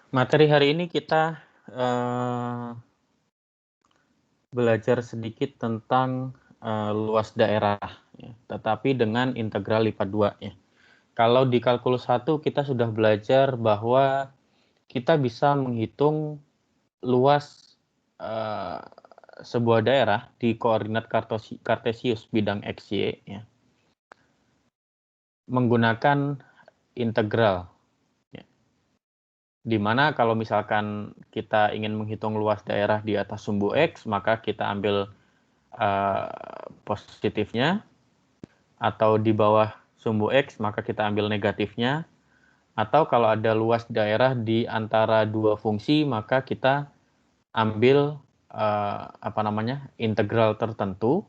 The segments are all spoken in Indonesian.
Materi hari ini kita belajar sedikit tentang luas daerah, ya, tetapi dengan integral lipat 2. Ya. Kalau di kalkulus 1 kita sudah belajar bahwa kita bisa menghitung luas sebuah daerah di koordinat kartesius bidang XY ya, menggunakan integral. Di mana kalau misalkan kita ingin menghitung luas daerah di atas sumbu X, maka kita ambil positifnya, atau di bawah sumbu X, maka kita ambil negatifnya, atau kalau ada luas daerah di antara dua fungsi, maka kita ambil integral tertentu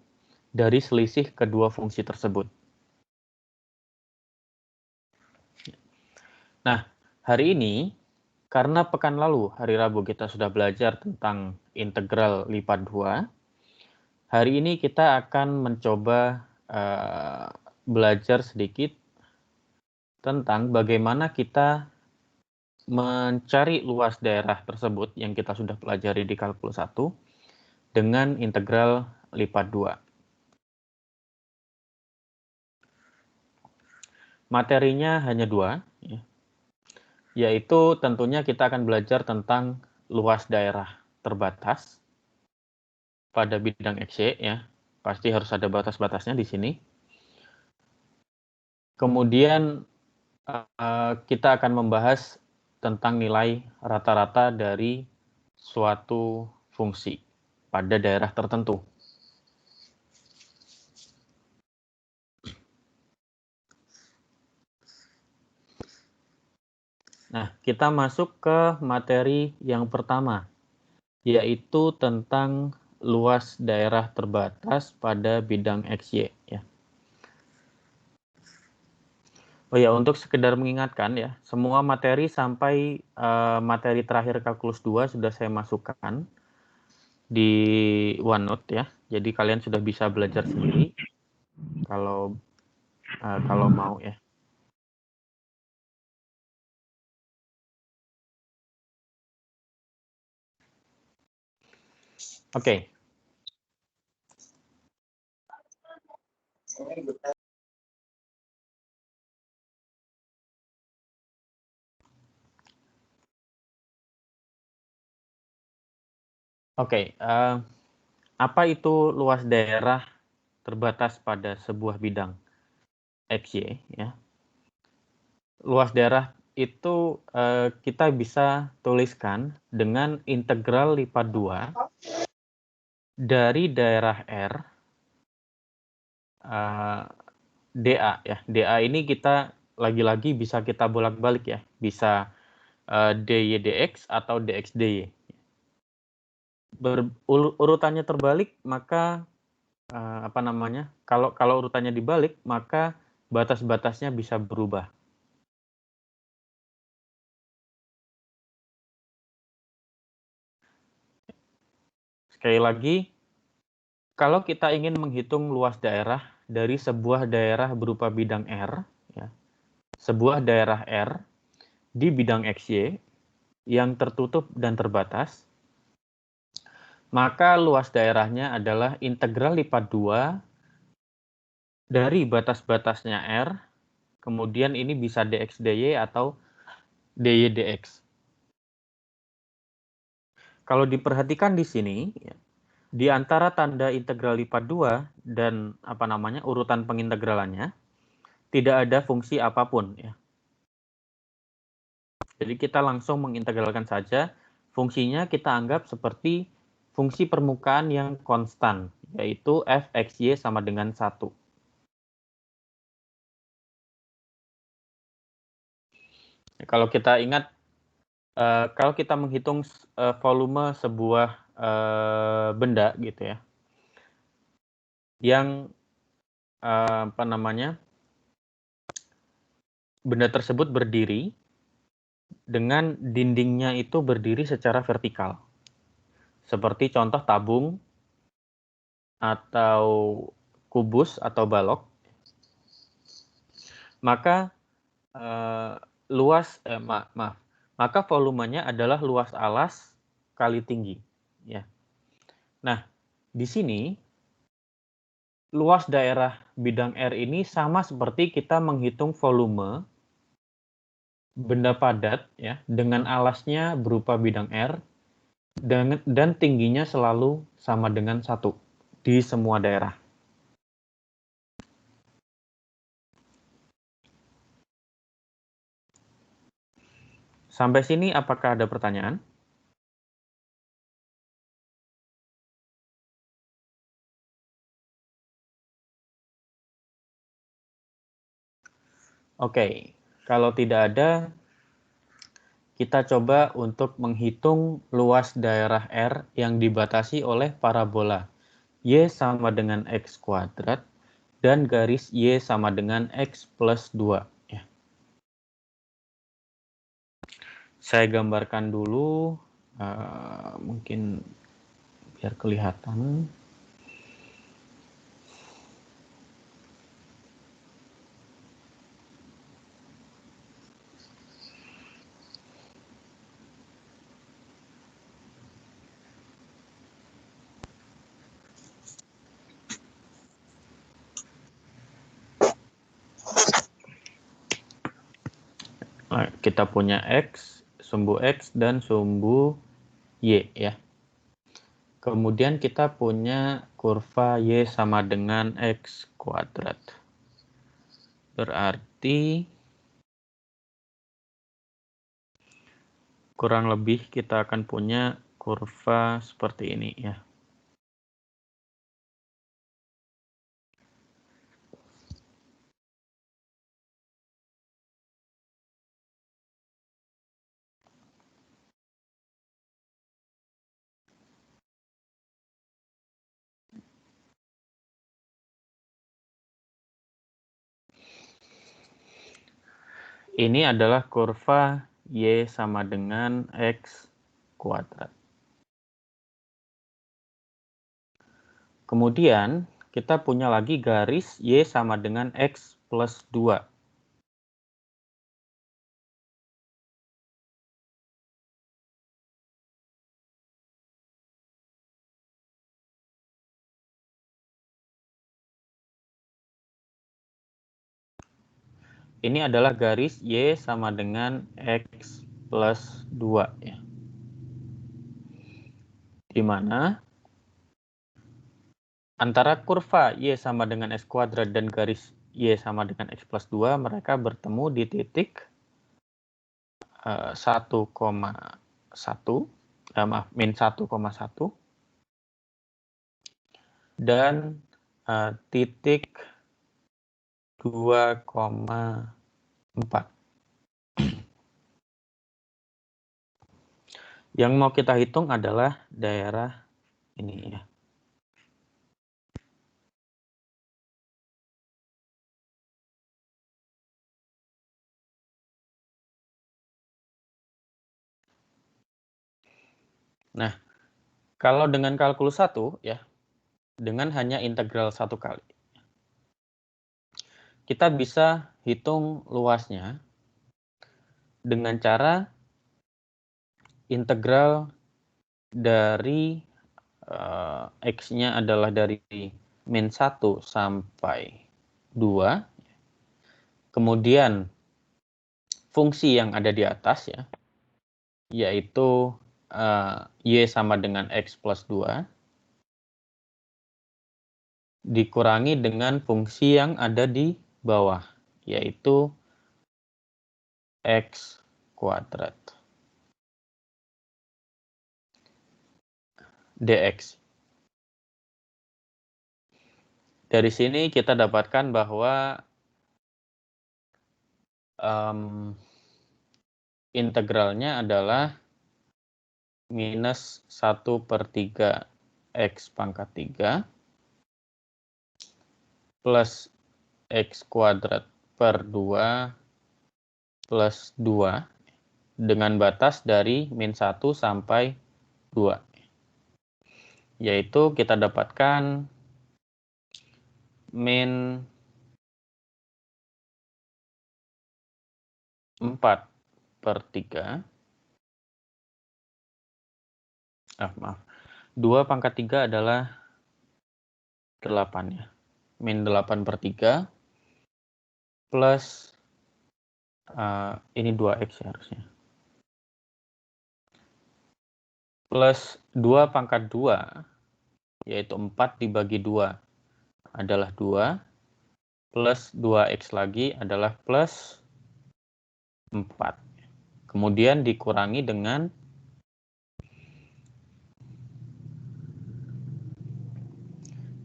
dari selisih kedua fungsi tersebut. Nah, hari ini, karena pekan lalu, hari Rabu, kita sudah belajar tentang integral lipat 2, hari ini kita akan mencoba belajar sedikit tentang bagaimana kita mencari luas daerah tersebut yang kita sudah pelajari di kalkulus 1 dengan integral lipat 2. Materinya hanya 2, ya, yaitu tentunya kita akan belajar tentang luas daerah terbatas pada bidang XY, ya. Pasti harus ada batas-batasnya di sini. Kemudian kita akan membahas tentang nilai rata-rata dari suatu fungsi pada daerah tertentu. Nah, kita masuk ke materi yang pertama, yaitu tentang luas daerah terbatas pada bidang XY. Ya. Oh ya, untuk sekedar mengingatkan ya, semua materi sampai materi terakhir kalkulus 2 sudah saya masukkan di OneNote ya. Jadi kalian sudah bisa belajar sendiri kalau mau ya. Oke. Oke, apa itu luas daerah terbatas pada sebuah bidang XY ya? Luas daerah itu kita bisa tuliskan dengan integral lipat 2 dari daerah R dA ya. dA ini kita lagi-lagi bisa kita bolak-balik ya. Bisa dy dx atau dx dy. Urutannya terbalik, maka kalau urutannya dibalik, maka batas-batasnya bisa berubah. Sekali lagi, kalau kita ingin menghitung luas daerah dari sebuah daerah berupa bidang R, ya, sebuah daerah R di bidang XY yang tertutup dan terbatas, maka luas daerahnya adalah integral lipat 2 dari batas-batasnya R, kemudian ini bisa dx dy atau dy dx. Kalau diperhatikan di sini, ya, di antara tanda integral lipat 2 dan urutan pengintegralannya, tidak ada fungsi apapun. Ya. Jadi kita langsung mengintegralkan saja, fungsinya kita anggap seperti fungsi permukaan yang konstan, yaitu f(xy) sama dengan 1. Kalau kita ingat, kalau kita menghitung volume sebuah benda gitu ya, yang benda tersebut berdiri dengan dindingnya itu berdiri secara vertikal. Seperti contoh tabung atau kubus atau balok. Maka maka volumenya adalah luas alas kali tinggi. Ya. Nah, di sini luas daerah bidang R ini sama seperti kita menghitung volume benda padat ya dengan alasnya berupa bidang R dan tingginya selalu sama dengan 1 di semua daerah. Sampai sini apakah ada pertanyaan? Oke, kalau tidak ada, kita coba untuk menghitung luas daerah R yang dibatasi oleh parabola Y sama dengan X kuadrat dan garis Y sama dengan X plus 2. Ya. Saya gambarkan dulu, mungkin biar kelihatan. Nah, kita punya X, sumbu X, dan sumbu Y ya. Kemudian kita punya kurva Y sama dengan X kuadrat. Berarti kurang lebih kita akan punya kurva seperti ini ya. Ini adalah kurva Y sama dengan X kuadrat. Kemudian kita punya lagi garis Y sama dengan X plus 2. Ini adalah garis Y sama dengan X plus 2 ya. Di mana antara kurva Y sama dengan X kuadrat dan garis Y sama dengan X plus 2 mereka bertemu di titik 1,1 min 1,1 dan titik 2,4. Yang mau kita hitung adalah daerah ini ya. Nah, kalau dengan kalkulus 1 ya, dengan hanya integral 1 kali, kita bisa hitung luasnya dengan cara integral dari X-nya adalah dari min 1 sampai 2. Kemudian fungsi yang ada di atas ya, yaitu Y sama dengan X plus 2 dikurangi dengan fungsi yang ada di bawah, yaitu X kuadrat dx. Dari sini kita dapatkan bahwa integralnya adalah minus 1/3 X pangkat 3 plus X kuadrat per 2 plus 2 dengan batas dari min 1 sampai 2. Yaitu kita dapatkan min 4/3 Maaf. 2 pangkat 3 adalah 8 ya. Min 8/3 plus ini 2x ya harusnya. Plus 2 pangkat 2, yaitu 4 dibagi 2 adalah 2, plus 2x lagi adalah plus 4. Kemudian dikurangi dengan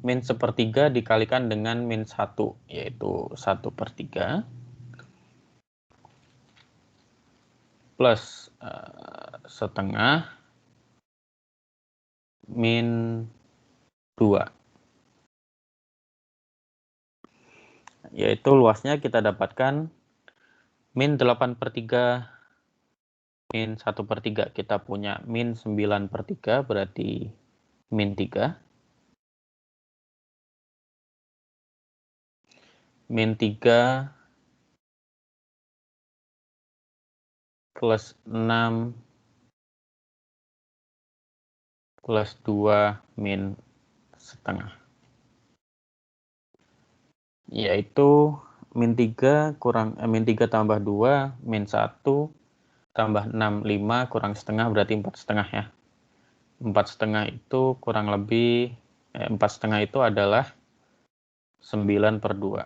min 1/3 dikalikan dengan min 1, yaitu 1/3. Plus setengah min 2. Yaitu luasnya kita dapatkan min 8/3 min 1/3. Kita punya min 9/3 berarti min 3. Min 3 plus 6 plus 2 min setengah. Yaitu min 3 tambah 2 min 1 tambah 6, 5 kurang setengah berarti 4,5 ya. 4,5 itu kurang lebih 4,5 itu adalah 9/2.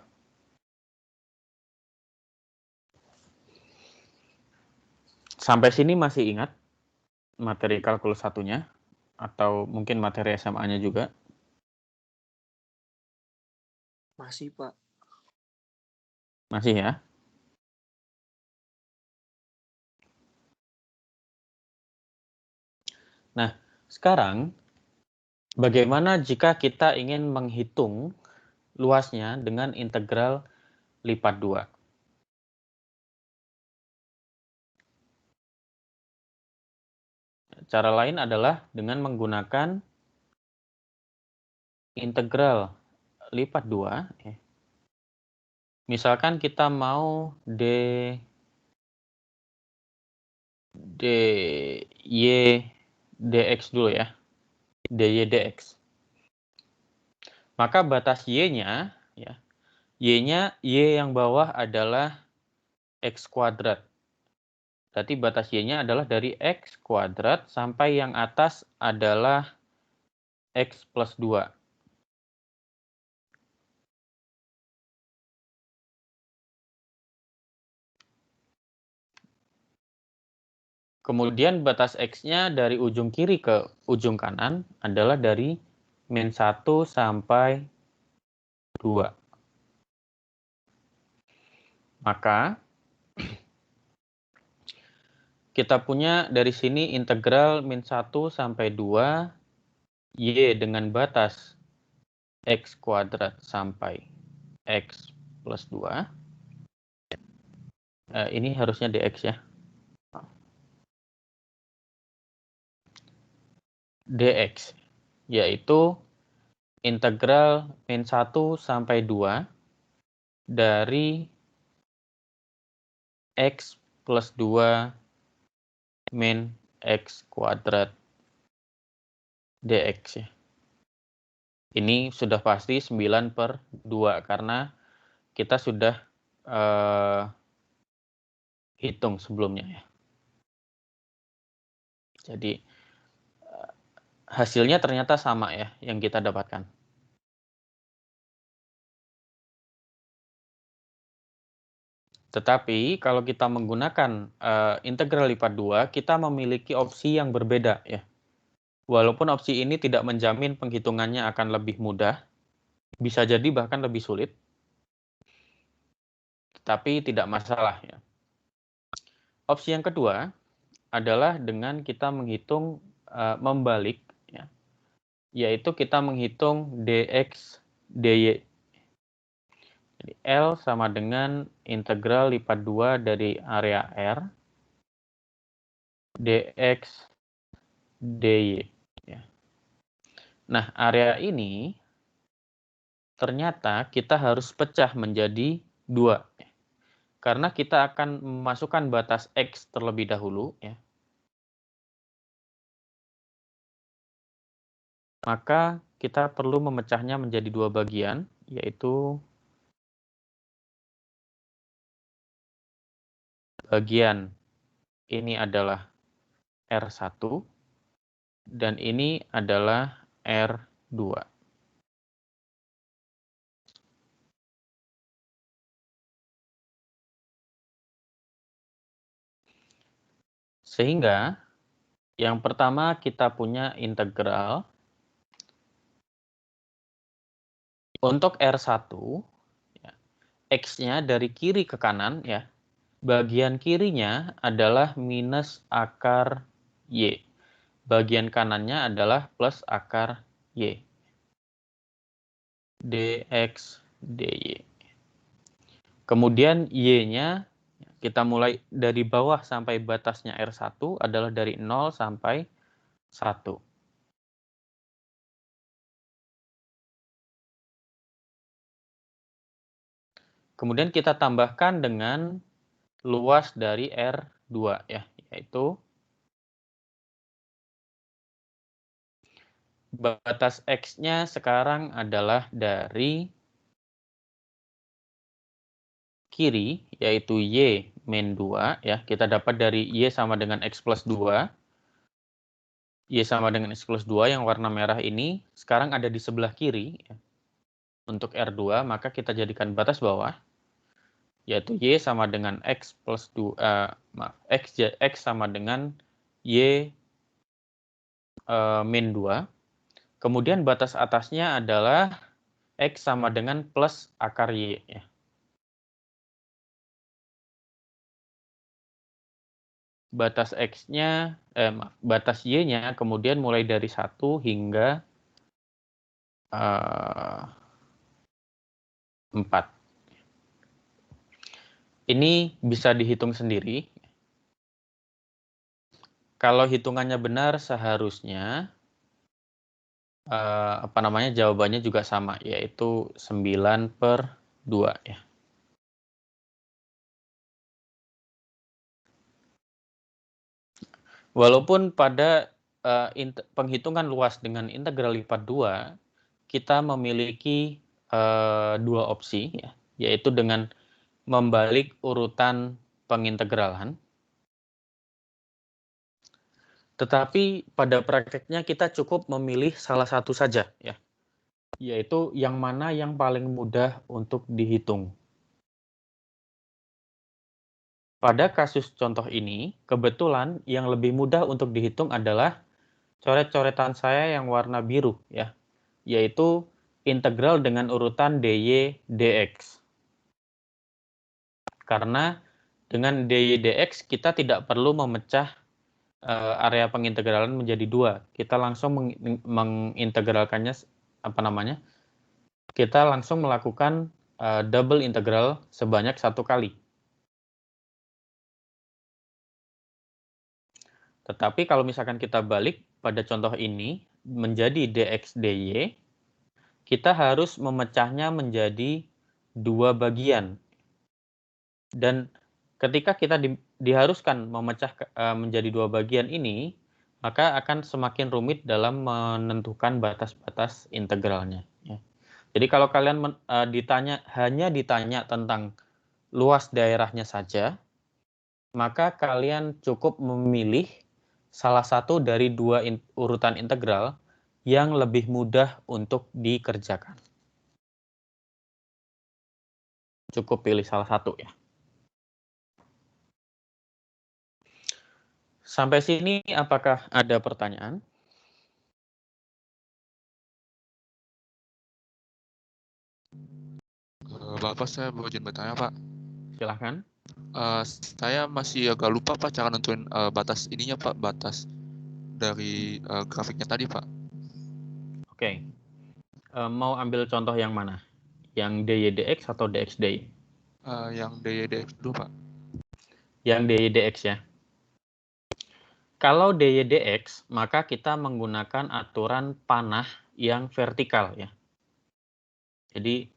Sampai sini masih ingat materi kalkulus 1-nya? Atau mungkin materi SMA-nya juga? Masih, Pak. Masih ya? Nah, sekarang bagaimana jika kita ingin menghitung luasnya dengan integral lipat 2? Cara lain adalah dengan menggunakan integral lipat 2. Misalkan kita mau dy dx dulu ya. dy dx. Maka batas y-nya ya. Y-nya yang bawah adalah x kuadrat. Berarti batas y-nya adalah dari x kuadrat sampai yang atas adalah x plus 2. Kemudian batas x-nya dari ujung kiri ke ujung kanan adalah dari min 1 sampai 2. Maka kita punya dari sini integral min 1 sampai 2 y dengan batas x kuadrat sampai x plus 2. Ini harusnya dx ya. Dx, yaitu integral min 1 sampai 2 dari x plus 2 min x kuadrat dx ya. Ini sudah pasti 9/2 karena kita sudah hitung sebelumnya ya. Jadi hasilnya ternyata sama ya yang kita dapatkan. Tetapi kalau kita menggunakan integral lipat 2, kita memiliki opsi yang berbeda ya. Walaupun opsi ini tidak menjamin penghitungannya akan lebih mudah, bisa jadi bahkan lebih sulit, tapi tidak masalah ya. Opsi yang kedua adalah dengan kita menghitung membalik, ya, yaitu kita menghitung dx dy. Jadi L sama dengan integral lipat 2 dari area R dx dy. Ya. Nah, area ini ternyata kita harus pecah menjadi 2. Karena kita akan memasukkan batas X terlebih dahulu. Ya. maka kita perlu memecahnya menjadi dua bagian, yaitu bagian ini adalah R1 dan ini adalah R2. Sehingga yang pertama kita punya integral untuk R1, ya, X-nya dari kiri ke kanan, ya, bagian kirinya adalah minus akar Y. Bagian kanannya adalah plus akar Y. dx dy. Kemudian Y-nya kita mulai dari bawah sampai batasnya R1 adalah dari 0 sampai 1. Kemudian kita tambahkan dengan luas dari R2, ya, yaitu batas X-nya sekarang adalah dari kiri, yaitu Y min 2, ya. Kita dapat dari Y sama dengan X plus 2. Y sama dengan X plus 2 yang warna merah ini sekarang ada di sebelah kiri, ya. Untuk R2, maka kita jadikan batas bawah, yaitu Y sama dengan X plus 2, X sama dengan Y min 2. Kemudian batas atasnya adalah X sama dengan plus akar Y. Ya. Batas X-nya, batas Y-nya kemudian mulai dari 1 hingga 4. Ini bisa dihitung sendiri. Kalau hitungannya benar, seharusnya jawabannya juga sama, yaitu 9/2, ya. Walaupun pada penghitungan luas dengan integral lipat 2, kita memiliki dua opsi, ya, yaitu dengan membalik urutan pengintegralan. Tetapi pada prakteknya kita cukup memilih salah satu saja, ya, yaitu yang mana yang paling mudah untuk dihitung. Pada kasus contoh ini, kebetulan yang lebih mudah untuk dihitung adalah coret-coretan saya yang warna biru, ya, yaitu integral dengan urutan dy dx. Karena dengan dy dx kita tidak perlu memecah area pengintegralan menjadi dua. Kita langsung mengintegralkannya, kita langsung melakukan double integral sebanyak 1 kali. Tetapi kalau misalkan kita balik pada contoh ini menjadi dx dy, kita harus memecahnya menjadi dua bagian. Dan ketika kita diharuskan memecah menjadi dua bagian ini, maka akan semakin rumit dalam menentukan batas-batas integralnya. Ya. Jadi kalau kalian hanya ditanya tentang luas daerahnya saja, maka kalian cukup memilih salah satu dari dua urutan integral yang lebih mudah untuk dikerjakan. Cukup pilih salah satu, ya. Sampai sini apakah ada pertanyaan? Bapak, saya mau izin bertanya, Pak. Silahkan. Saya masih agak lupa, Pak, cara nentuin batas ininya, Pak, batas dari grafiknya tadi, Pak. Oke. Mau ambil contoh yang mana? Yang dy dx atau dx dy? Yang dy dx dulu, Pak. Yang dy dx, ya. Kalau dy dx, maka kita menggunakan aturan panah yang vertikal, ya. Jadi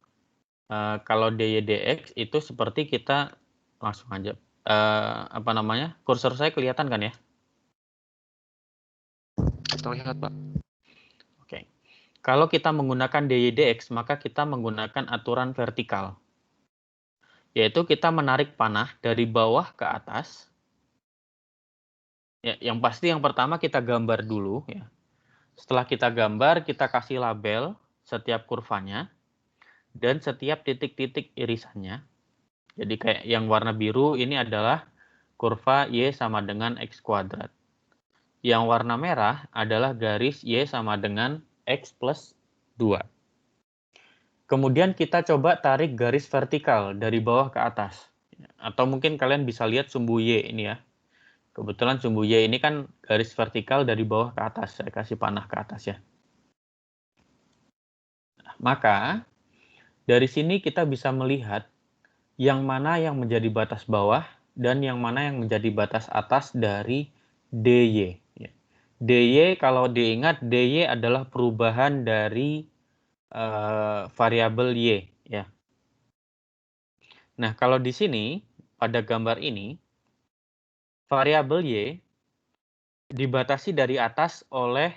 kalau dy dx itu seperti kita langsung aja, kursor saya kelihatan kan, ya? Terlihat, Pak. Oke. Kalau kita menggunakan DY/DX, maka kita menggunakan aturan vertikal. Yaitu kita menarik panah dari bawah ke atas. Ya, yang pasti yang pertama kita gambar dulu. Ya. Setelah kita gambar, kita kasih label setiap kurvanya dan setiap titik-titik irisannya. Jadi kayak yang warna biru ini adalah kurva Y sama dengan X kuadrat. Yang warna merah adalah garis Y sama dengan X plus 2. Kemudian kita coba tarik garis vertikal dari bawah ke atas. Atau mungkin kalian bisa lihat sumbu Y ini ya. Kebetulan sumbu Y ini kan garis vertikal dari bawah ke atas. Saya kasih panah ke atas ya. Maka dari sini kita bisa melihat yang mana yang menjadi batas bawah dan yang mana yang menjadi batas atas dari DY. DY kalau diingat, DY adalah perubahan dari variabel Y. Ya. Nah, kalau di sini, pada gambar ini, variabel Y dibatasi dari atas oleh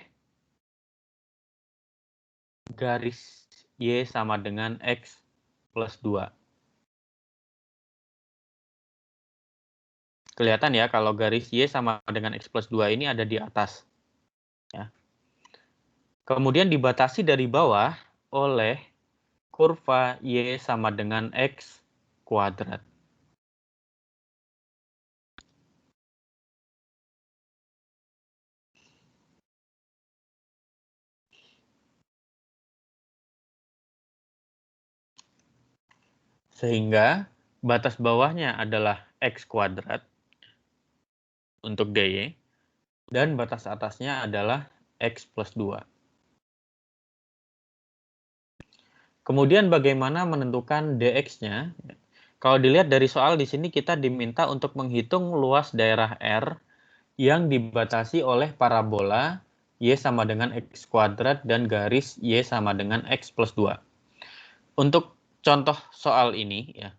garis Y sama dengan X plus 2. Kelihatan ya kalau garis Y sama dengan X plus 2 ini ada di atas. Ya. Kemudian dibatasi dari bawah oleh kurva Y sama dengan X kuadrat. Sehingga batas bawahnya adalah X kuadrat untuk DY, dan batas atasnya adalah X plus 2. Kemudian bagaimana menentukan DX-nya? Kalau dilihat dari soal di sini kita diminta untuk menghitung luas daerah R yang dibatasi oleh parabola Y sama dengan X kuadrat dan garis Y sama dengan X plus 2. Untuk contoh soal ini, ya,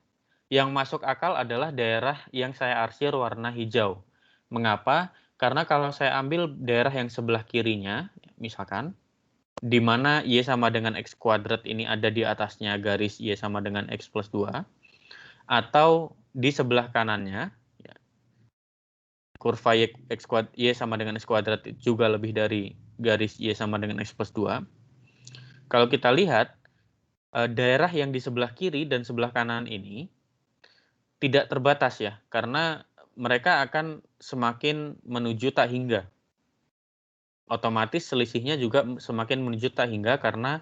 yang masuk akal adalah daerah yang saya arsir warna hijau. Mengapa? Karena kalau saya ambil daerah yang sebelah kirinya, misalkan, di mana Y sama dengan X kuadrat ini ada di atasnya garis Y sama dengan X plus 2, atau di sebelah kanannya, ya, kurva Y sama dengan X kuadrat juga lebih dari garis Y sama dengan X plus 2. Kalau kita lihat, daerah yang di sebelah kiri dan sebelah kanan ini tidak terbatas ya, karena mereka akan semakin menuju tak hingga. Otomatis selisihnya juga semakin menuju tak hingga karena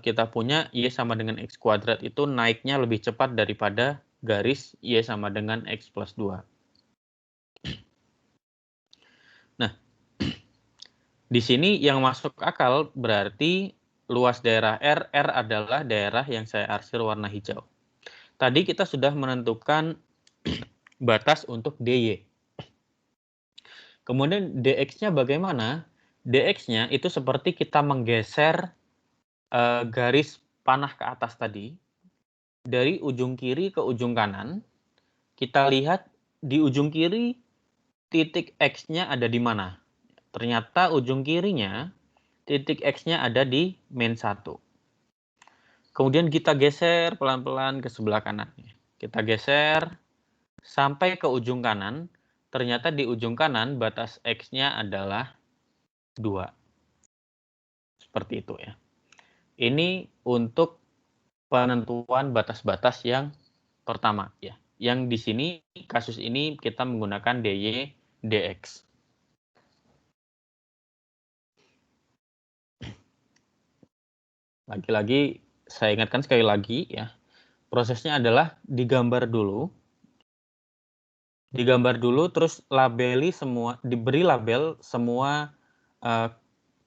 kita punya Y sama dengan X kuadrat itu naiknya lebih cepat daripada garis Y sama dengan X plus 2. Nah, di sini yang masuk akal berarti luas daerah R adalah daerah yang saya arsir warna hijau. Tadi kita sudah menentukan batas untuk DY. Kemudian DX-nya bagaimana? DX-nya itu seperti kita menggeser garis panah ke atas tadi. Dari ujung kiri ke ujung kanan, kita lihat di ujung kiri titik X-nya ada di mana. Ternyata ujung kirinya titik X-nya ada di min 1. Kemudian kita geser pelan-pelan ke sebelah kanan. Kita geser sampai ke ujung kanan. Ternyata di ujung kanan batas X-nya adalah 2. Seperti itu ya. Ini untuk penentuan batas-batas yang pertama ya. Yang di sini kasus ini kita menggunakan DY DX. Lagi-lagi saya ingatkan sekali lagi ya. Prosesnya adalah digambar dulu. Digambar dulu terus labeli semua, diberi label semua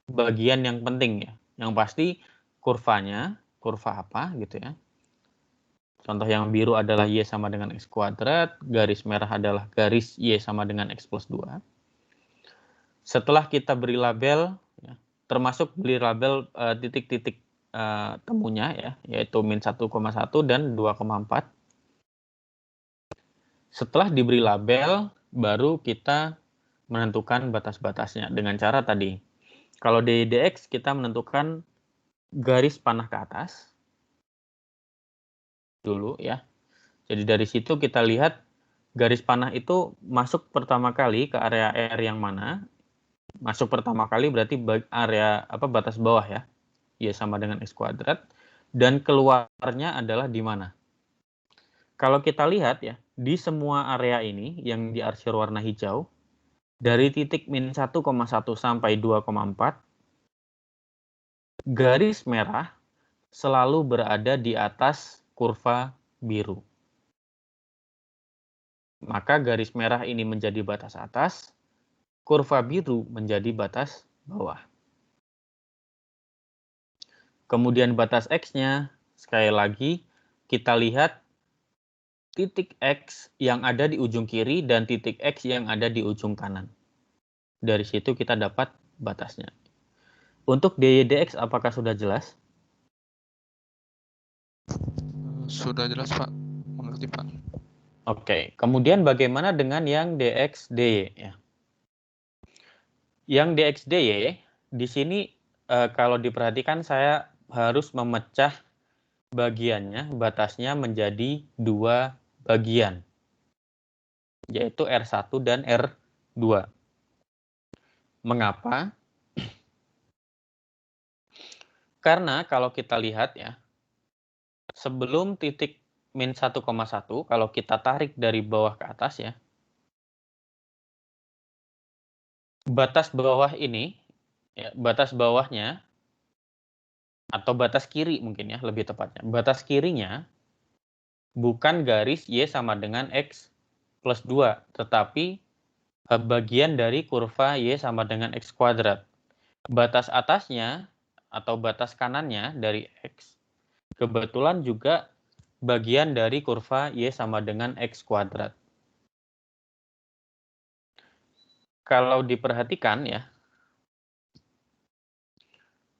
bagian yang penting ya. Yang pasti kurvanya, kurva apa gitu ya. Contoh yang biru adalah Y sama dengan X kuadrat, garis merah adalah garis Y sama dengan X plus 2. Setelah kita beri label, ya, termasuk beri label titik-titik temunya ya, yaitu min 1,1 dan 2,4. Setelah diberi label, baru kita menentukan batas-batasnya dengan cara tadi. Kalau di DX kita menentukan garis panah ke atas dulu ya. Jadi dari situ kita lihat garis panah itu masuk pertama kali ke area R yang mana? Masuk pertama kali berarti area batas bawah ya. Y sama dengan X kuadrat. Dan keluarnya adalah di mana? Kalau kita lihat ya, di semua area ini yang diarsir warna hijau, dari titik min 1,1 sampai 2,4, garis merah selalu berada di atas kurva biru. Maka garis merah ini menjadi batas atas, kurva biru menjadi batas bawah. Kemudian batas X-nya, sekali lagi, kita lihat titik X yang ada di ujung kiri dan titik X yang ada di ujung kanan. Dari situ kita dapat batasnya. Untuk DY/DX apakah sudah jelas? Sudah jelas, Pak. Mengerti, Pak. Oke, kemudian bagaimana dengan yang DX/DY? Ya. Yang DX/DY, di sini kalau diperhatikan saya harus memecah bagiannya, batasnya menjadi 2 bagian, yaitu R1 dan R2. Mengapa? Karena kalau kita lihat ya, sebelum titik min 1,1, kalau kita tarik dari bawah ke atas ya, batas bawah ini, ya, batas bawahnya, atau batas kiri mungkin ya, lebih tepatnya. Batas kirinya bukan garis Y sama dengan X plus 2, tetapi bagian dari kurva Y sama dengan X kuadrat. Batas atasnya atau batas kanannya dari X, kebetulan juga bagian dari kurva Y sama dengan X kuadrat. Kalau diperhatikan ya,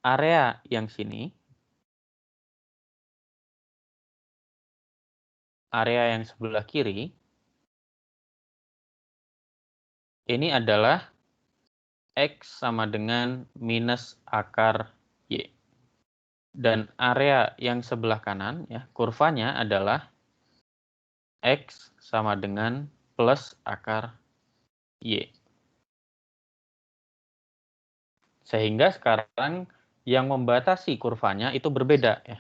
area yang sini, area yang sebelah kiri, ini adalah X sama dengan minus akar Y. Dan area yang sebelah kanan, ya, kurvanya adalah X sama dengan plus akar Y. Sehingga sekarang yang membatasi kurvanya itu berbeda. Ya.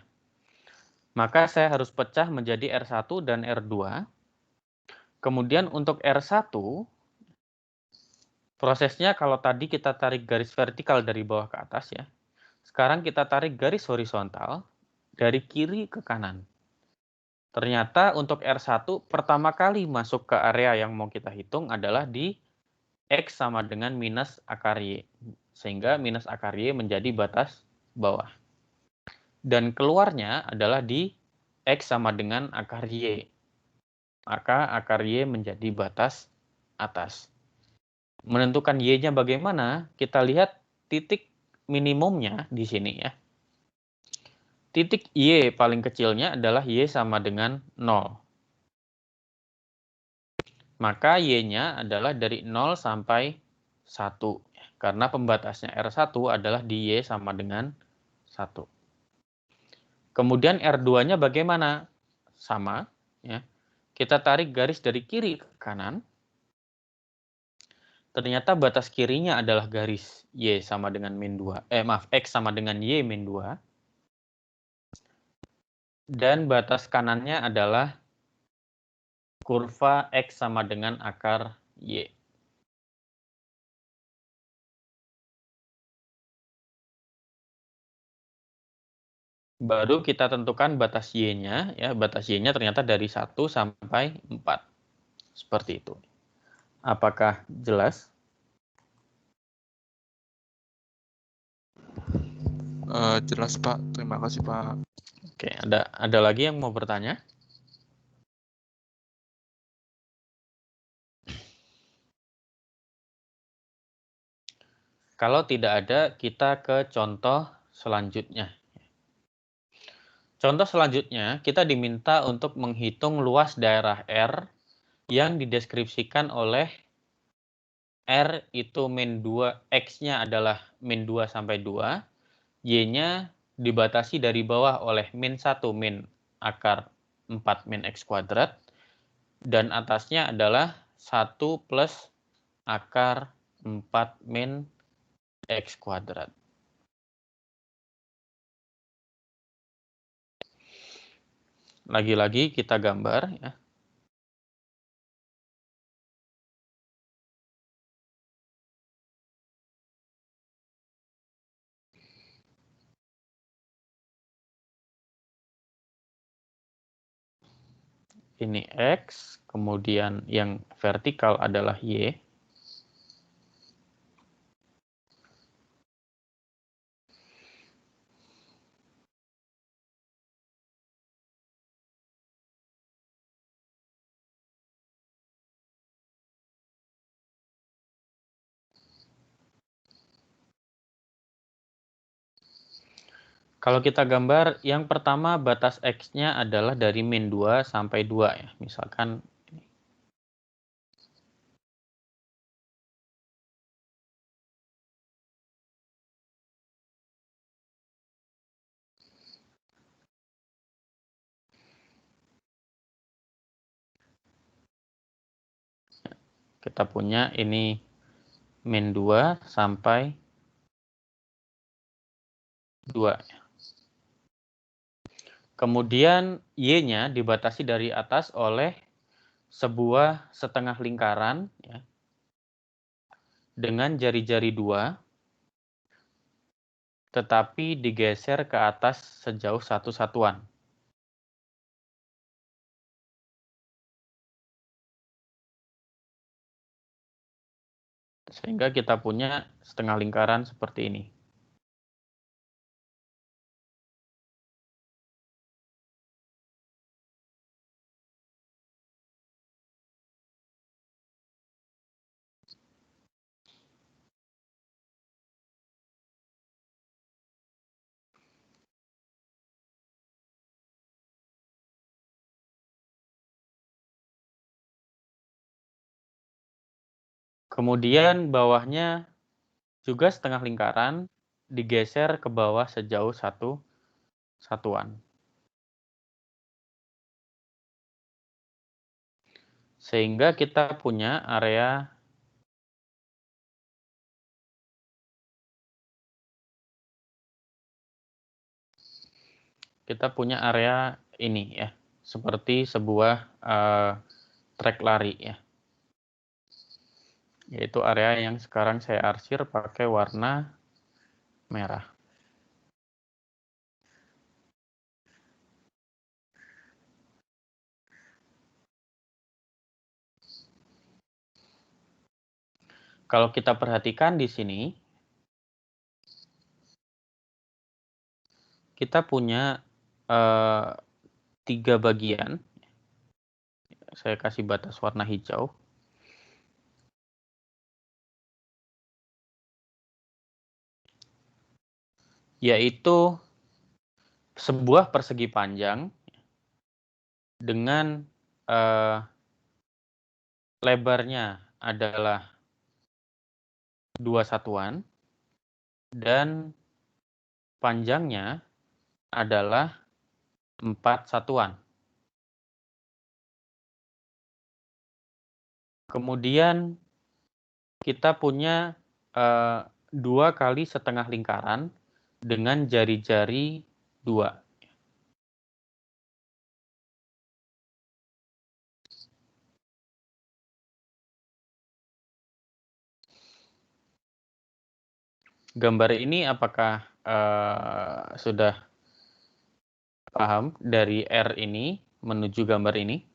Maka saya harus pecah menjadi R1 dan R2. Kemudian untuk R1, prosesnya kalau tadi kita tarik garis vertikal dari bawah ke atas ya. Sekarang kita tarik garis horizontal dari kiri ke kanan. Ternyata untuk R1 pertama kali masuk ke area yang mau kita hitung adalah di X sama dengan minus akar Y. Sehingga minus akar Y menjadi batas bawah. Dan keluarnya adalah di X sama dengan akar Y. Maka akar Y menjadi batas atas. Menentukan Y-nya bagaimana? Kita lihat titik minimumnya di sini ya. Titik Y paling kecilnya adalah Y sama dengan 0. Maka Y-nya adalah dari 0 sampai 1. Karena pembatasnya R1 adalah di Y sama dengan 1. Kemudian R2-nya bagaimana? Sama. Ya. Kita tarik garis dari kiri ke kanan. Ternyata batas kirinya adalah garis Y sama dengan min 2. X sama dengan Y min 2. Dan batas kanannya adalah kurva X sama dengan akar Y. Baru kita tentukan batas Y-nya. Ya, batas Y-nya ternyata dari 1 sampai 4. Seperti itu. Apakah jelas? Jelas, Pak. Terima kasih, Pak. Oke, ada lagi yang mau bertanya? Kalau tidak ada, kita ke contoh selanjutnya. Contoh selanjutnya, kita diminta untuk menghitung luas daerah R yang dideskripsikan oleh R itu min 2, X-nya adalah min 2 sampai 2, Y-nya dibatasi dari bawah oleh min 1 min akar 4 min X kuadrat, dan atasnya adalah 1 plus akar 4 min X kuadrat. Lagi-lagi kita gambar ya. Ini X, kemudian yang vertikal adalah Y. Kalau kita gambar, yang pertama batas X-nya adalah dari min 2 sampai 2 ya. Misalkan kita punya ini min 2 sampai 2. Kemudian Y-nya dibatasi dari atas oleh sebuah setengah lingkaran ya, dengan jari-jari 2, tetapi digeser ke atas sejauh 1 satuan. Sehingga kita punya setengah lingkaran seperti ini. Kemudian bawahnya juga setengah lingkaran digeser ke bawah sejauh 1 satuan. Sehingga kita punya area ini ya, seperti sebuah trek lari ya. Yaitu area yang sekarang saya arsir pakai warna merah. Kalau kita perhatikan di sini, kita punya 3 bagian. Saya kasih batas warna hijau. Yaitu sebuah persegi panjang dengan lebarnya adalah 2 satuan dan panjangnya adalah 4 satuan. Kemudian kita punya 2 kali setengah lingkaran dengan jari-jari 2. Gambar ini apakah sudah paham dari R ini menuju gambar ini?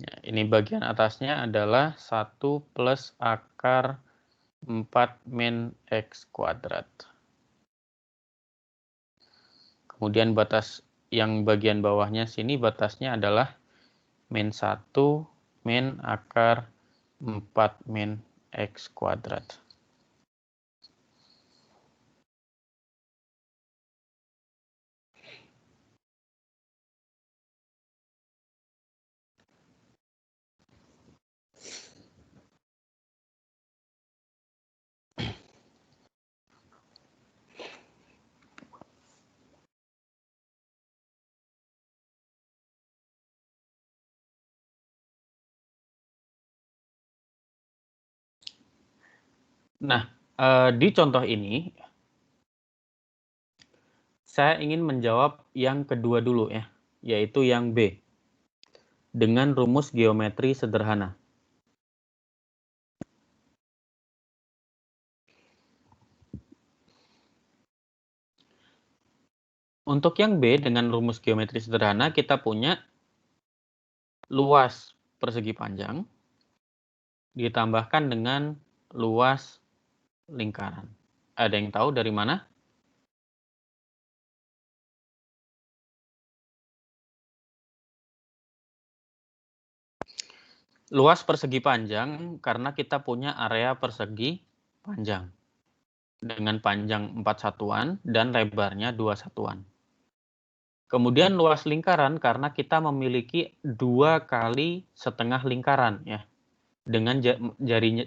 Ya, ini bagian atasnya adalah 1 plus akar 4 min X kuadrat. Kemudian batas yang bagian bawahnya sini batasnya adalah min 1 min akar 4 min X kuadrat. Nah, di contoh ini, saya ingin menjawab yang kedua dulu ya, yaitu yang B, dengan rumus geometri sederhana. Untuk yang B dengan rumus geometri sederhana, kita punya luas persegi panjang ditambahkan dengan luas lingkaran. Ada yang tahu dari mana? Luas persegi panjang karena kita punya area persegi panjang dengan panjang 4 satuan dan lebarnya 2 satuan. Kemudian luas lingkaran karena kita memiliki 2 kali setengah lingkaran ya. Dengan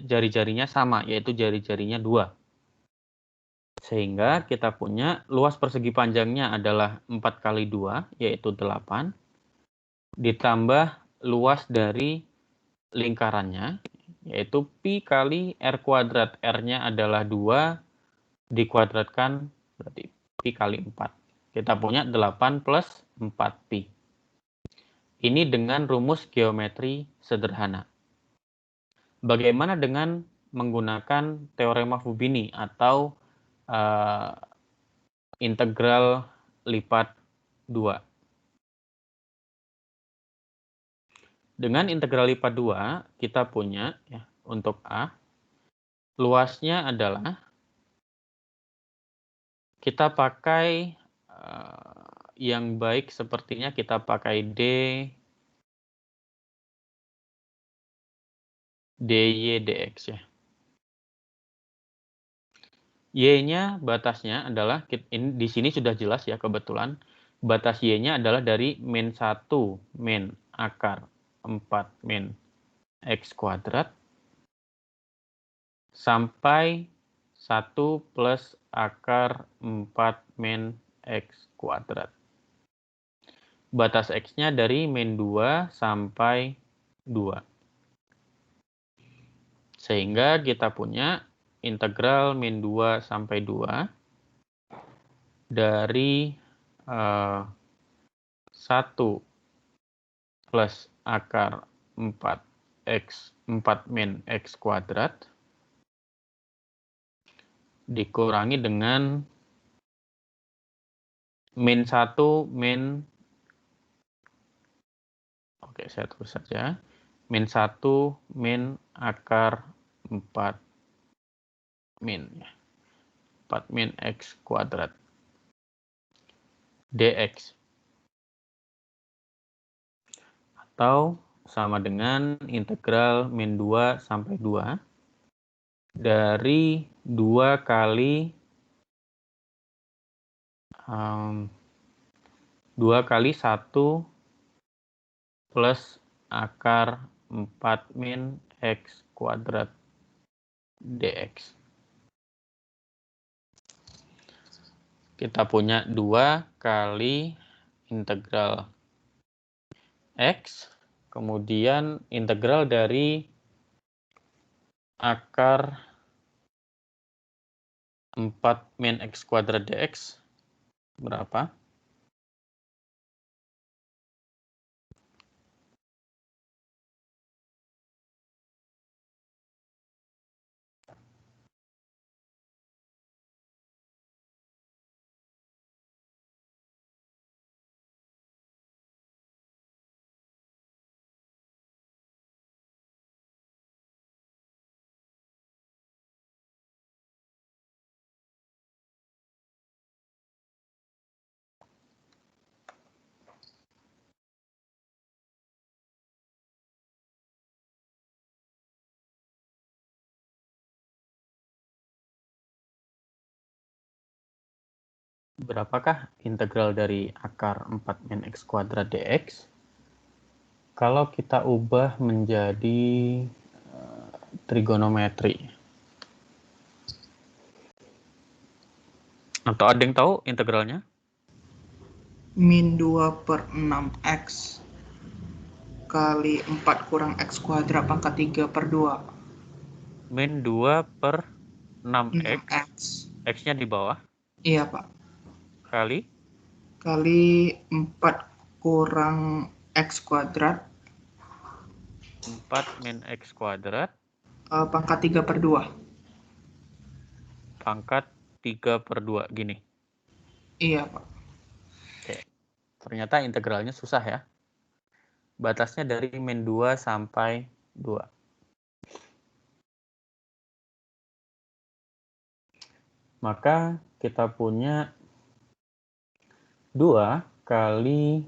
jari-jarinya sama, yaitu jari-jarinya 2. Sehingga kita punya luas persegi panjangnya adalah 4 kali 2, yaitu 8. Ditambah luas dari lingkarannya, yaitu pi kali r kuadrat. R-nya adalah 2, dikuadratkan berarti pi kali 4. Kita punya 8 plus 4pi. Ini dengan rumus geometri sederhana. Bagaimana dengan menggunakan teorema Fubini atau integral lipat 2? Dengan integral lipat 2, kita punya ya, untuk A, luasnya adalah kita pakai yang baik sepertinya kita pakai dy dx ya. Y-nya batasnya adalah, di sini sudah jelas ya kebetulan, batas Y-nya adalah dari min 1 min akar 4 min x kuadrat sampai 1 plus akar 4 min x kuadrat. Batas x-nya dari min 2 sampai 2. Sehingga kita punya integral min 2 sampai 2 dari 1 plus akar 4 min x kuadrat dikurangi dengan min 1 min, oke saya tulis saja, min 1 min akar 4 min 4 min x kuadrat dx, atau sama dengan integral min 2 sampai 2 dari 2 kali 1 plus akar 4 min x kuadrat dx. Kita punya 2 kali integral x, kemudian integral dari akar 4 min x kuadrat dx berapa? Berapakah integral dari akar 4 min x kuadrat dx? Kalau kita ubah menjadi trigonometri. Atau ada yang tahu integralnya? Min 2 per 6x kali 4 kurang x kuadrat pangkat 3 per 2. Min 2 per 6x, 6x. x-nya di bawah, Iya, Pak. kali 4 kurang x kuadrat 4 min x kuadrat pangkat 3/2. pangkat 3/2 gini. Iya, Pak. Oke. Ternyata integralnya susah ya. Batasnya dari min 2 sampai 2. Maka kita punya 2 kali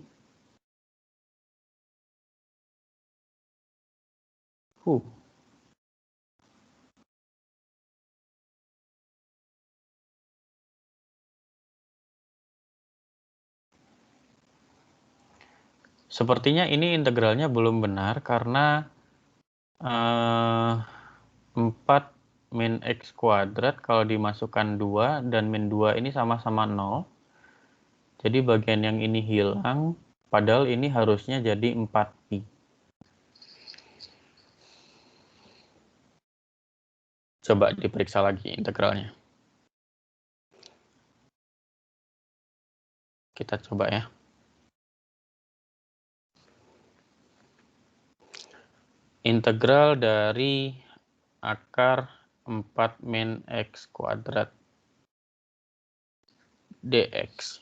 Sepertinya ini integralnya belum benar karena 4 min x kuadrat kalau dimasukkan 2 dan min 2 ini sama-sama 0. Jadi bagian yang ini hilang, padahal ini harusnya jadi 4i. Coba diperiksa lagi integralnya. Kita coba ya. Integral dari akar 4 min x kuadrat dx.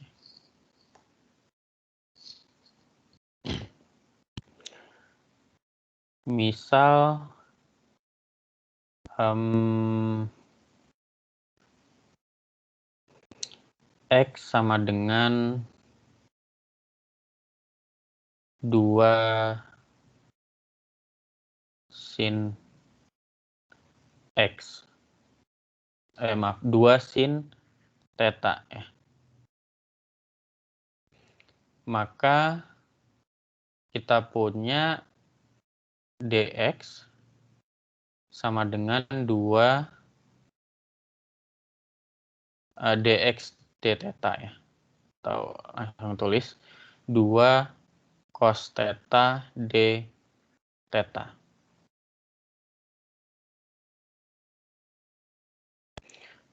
Misal x sama dengan 2 sin x. 2 sin theta ya. Maka kita punya dx sama dengan 2 dx d theta ya. Atau langsung tulis 2 cos theta d theta.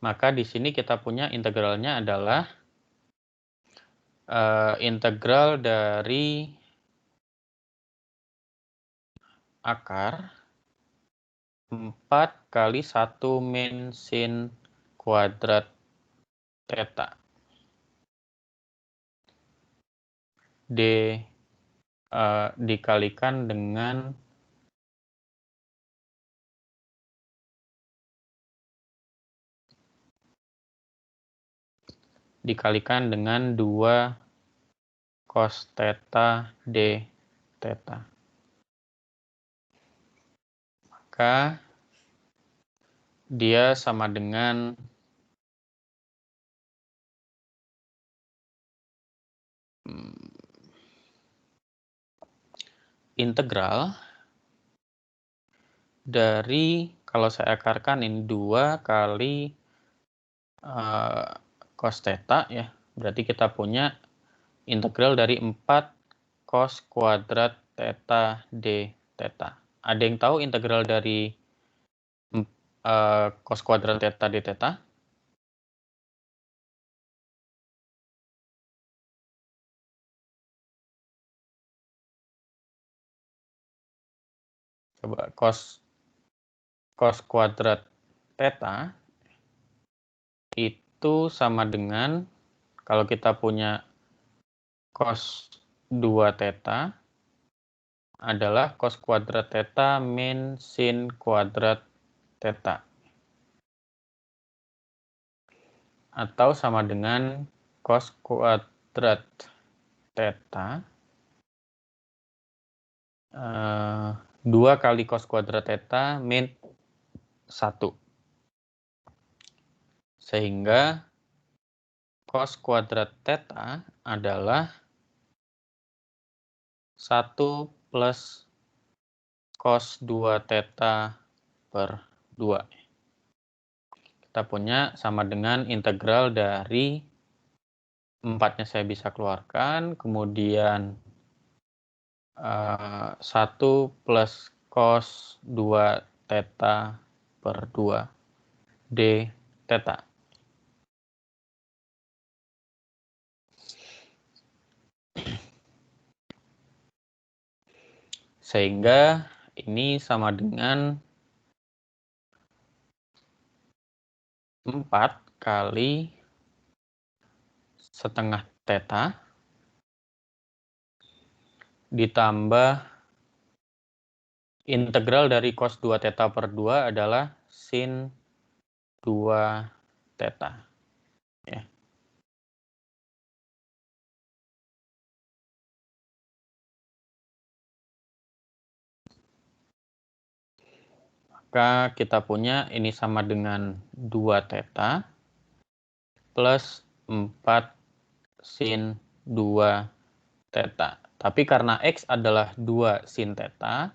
Maka di sini kita punya integralnya adalah integral dari akar 4 kali 1 min sin kuadrat theta. D dikalikan dengan dikalikan dengan 2 cos theta d theta. Maka dia sama dengan integral dari, kalau saya akarkan ini 2 kali cos theta ya. Berarti kita punya integral dari 4 cos kuadrat theta d theta. Ada yang tahu integral dari cos kuadrat theta d theta? Coba cos kuadrat theta itu sama dengan, kalau kita punya cos 2 theta adalah cos kuadrat theta min sin kuadrat theta. Atau sama dengan cos kuadrat theta 2 kali cos kuadrat theta min 1. Sehingga cos kuadrat theta adalah 1 plus cos 2 theta per 2. Kita punya sama dengan integral dari 4-nya saya bisa keluarkan, kemudian 1 plus cos 2 theta per 2 D theta. Sehingga ini sama dengan 4 kali setengah theta ditambah integral dari cos 2 theta per 2 adalah sin 2 theta. Ya. Maka kita punya ini sama dengan 2 theta plus 4 sin 2 theta. Tapi karena X adalah 2 sin theta,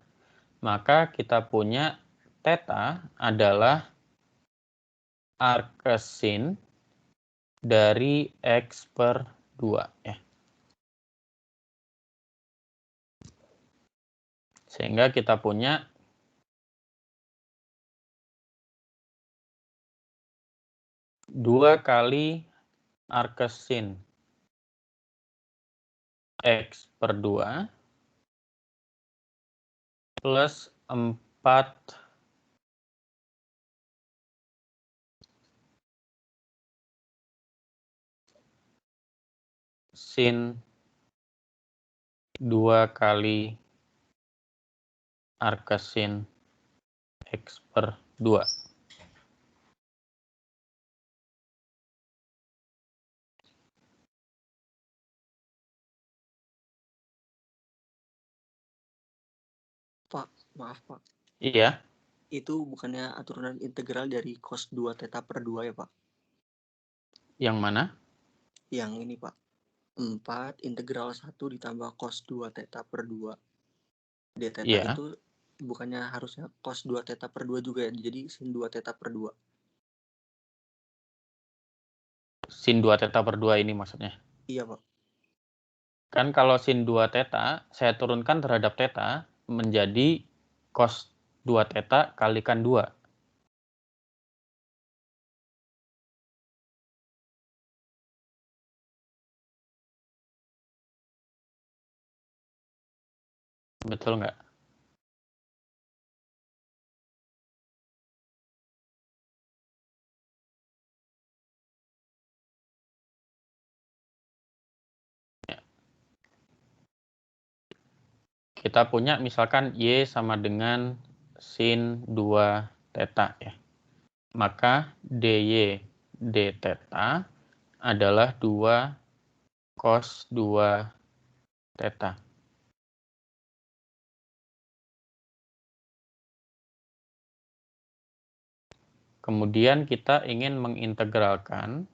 maka kita punya theta adalah arcsin dari X per 2. Ya. Sehingga kita punya dua kali arcsin X per 2 plus 4 sin 2 kali arcsin X per 2. Pak, maaf Pak. Iya. Itu bukannya aturan integral dari cos 2 theta per 2 ya Pak? Yang mana? Yang ini Pak. 4 integral 1 ditambah cos 2 theta per 2. D theta Iya. itu bukannya harusnya cos 2 theta per 2 juga ya? Jadi sin 2 theta per 2. Sin 2 theta per 2 ini maksudnya. Iya Pak. Kan kalau sin 2 theta, saya turunkan terhadap theta menjadi cos 2 theta kalikan 2. Betul nggak? Ya. Kita punya misalkan Y sama dengan sin 2 theta ya. Maka dy d theta adalah 2 cos 2 theta. Kemudian kita ingin mengintegralkan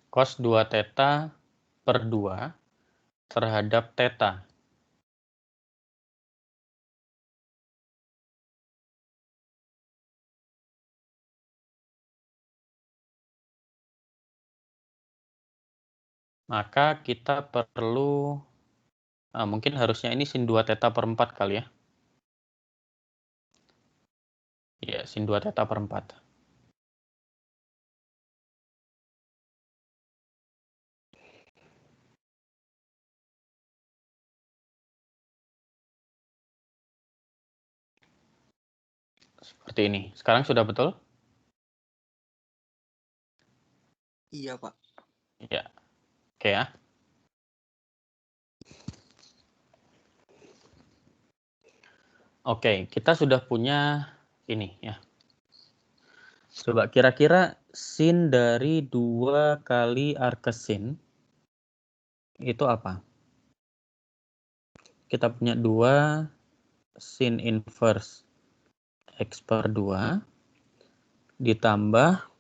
cos 2 theta per 2 terhadap theta. Maka kita perlu, mungkin harusnya ini sin 2 theta per 4 kali ya. Ya, sin 2 theta per 4. Seperti ini. Sekarang sudah betul? Iya Pak. Ya. Oke ya. Oke, kita sudah punya ini ya. Coba kira-kira sin dari 2 kali arcsin itu apa? Kita punya 2 sin inverse X per 2 ditambah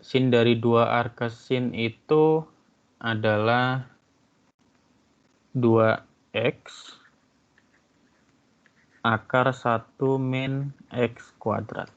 Sin dari 2 arcsin itu adalah 2x akar 1 min x kuadrat.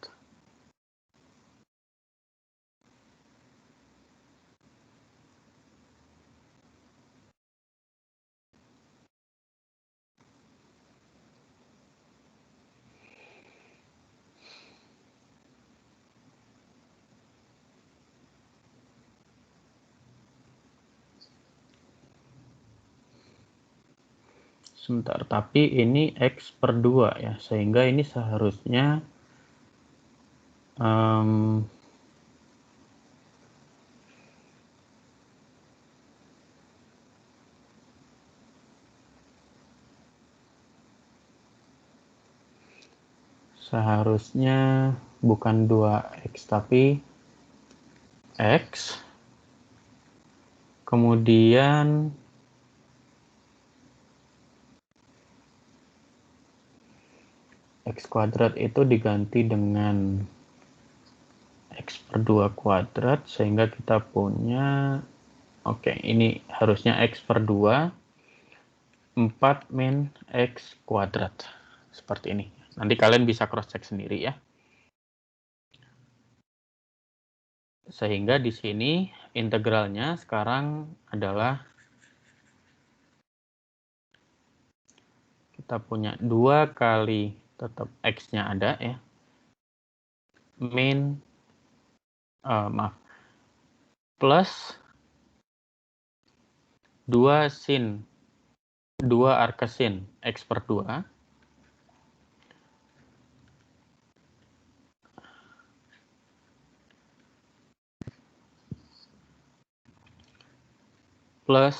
Sebentar, tapi ini X per 2 ya, sehingga ini seharusnya bukan 2X tapi X, kemudian X kuadrat itu diganti dengan X per 2 kuadrat, sehingga kita punya, oke, ini harusnya X per 2, 4 min X kuadrat. Seperti ini. Nanti kalian bisa cross-check sendiri ya. Sehingga di sini integralnya sekarang adalah kita punya 2 kali, tetap X-nya ada ya, min plus 2 sin 2 arcsin X per 2 plus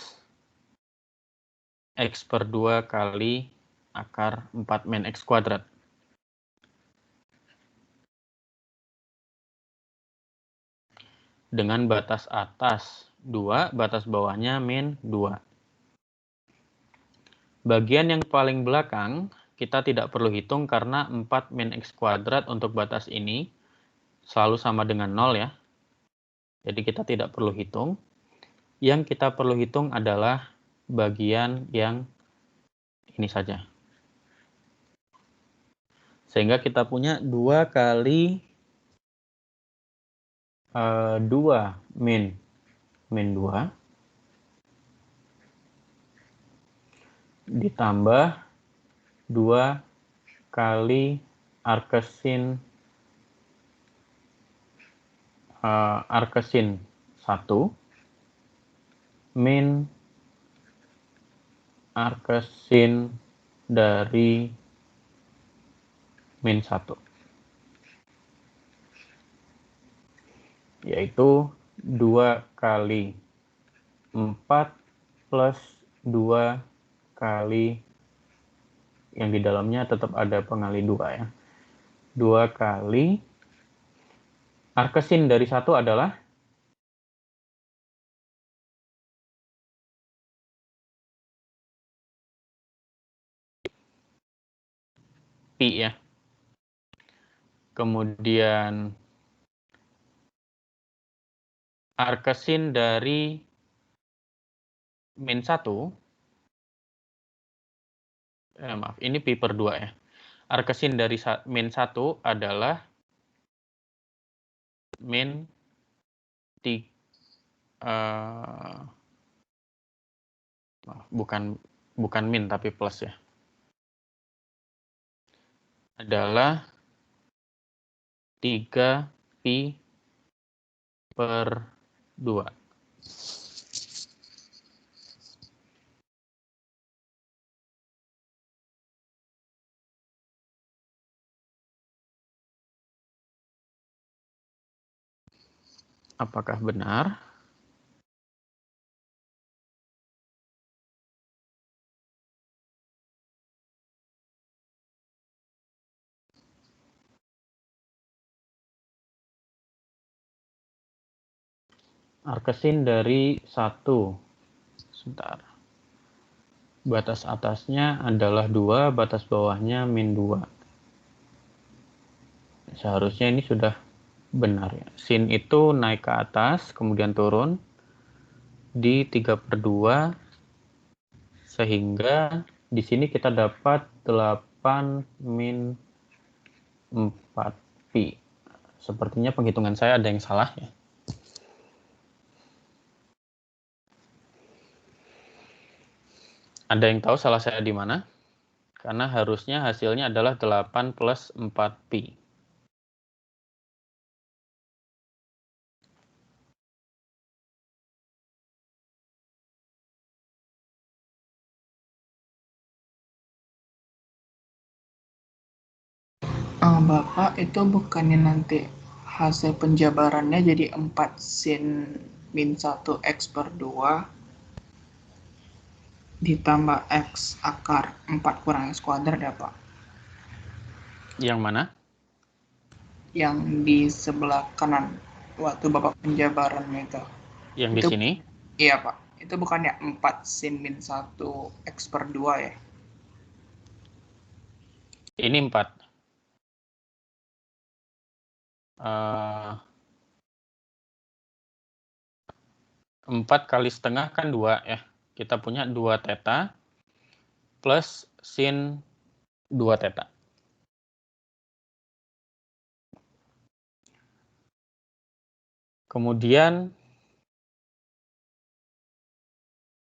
X per 2 kali akar 4 min X kuadrat. Dengan batas atas 2, batas bawahnya min 2. Bagian yang paling belakang kita tidak perlu hitung karena 4 min X kuadrat untuk batas ini selalu sama dengan 0 ya. Jadi kita tidak perlu hitung. Yang kita perlu hitung adalah bagian yang ini saja. Sehingga kita punya 2 kali 2 min 2 ditambah 2 kali arcsin 1 min arcsin dari min 1, yaitu 2 kali 4 plus 2 kali yang di dalamnya tetap ada pengali 2 ya. 2 kali arcsin dari 1 adalah pi ya. Kemudian arcsin dari min 1, maaf, ini pi per 2 ya. Arcsin dari min 1 adalah min bukan min tapi plus ya. Adalah 3 pi per 2. Apakah benar? Arcsin dari 1. Sebentar. Batas atasnya adalah 2, batas bawahnya min 2. Seharusnya ini sudah Benar ya. Sin itu naik ke atas, kemudian turun di 3/2, sehingga di sini kita dapat 8 min 4 pi. Sepertinya penghitungan saya ada yang salah ya. Ada yang tahu salah saya di mana? Karena harusnya hasilnya adalah 8 plus 4 pi. Bapak, itu bukannya nanti hasil penjabarannya jadi 4 sin min 1 X per 2 ditambah X akar 4 kurang X kuadrat ya Pak? Yang mana? Yang di sebelah kanan waktu Bapak penjabarannya itu. Yang di Itu sini? Iya Pak, itu bukannya 4 sin min 1 X per 2 ya? Ini 4. 4 kali setengah kan 2 ya. Kita punya 2 theta plus sin 2 theta. Kemudian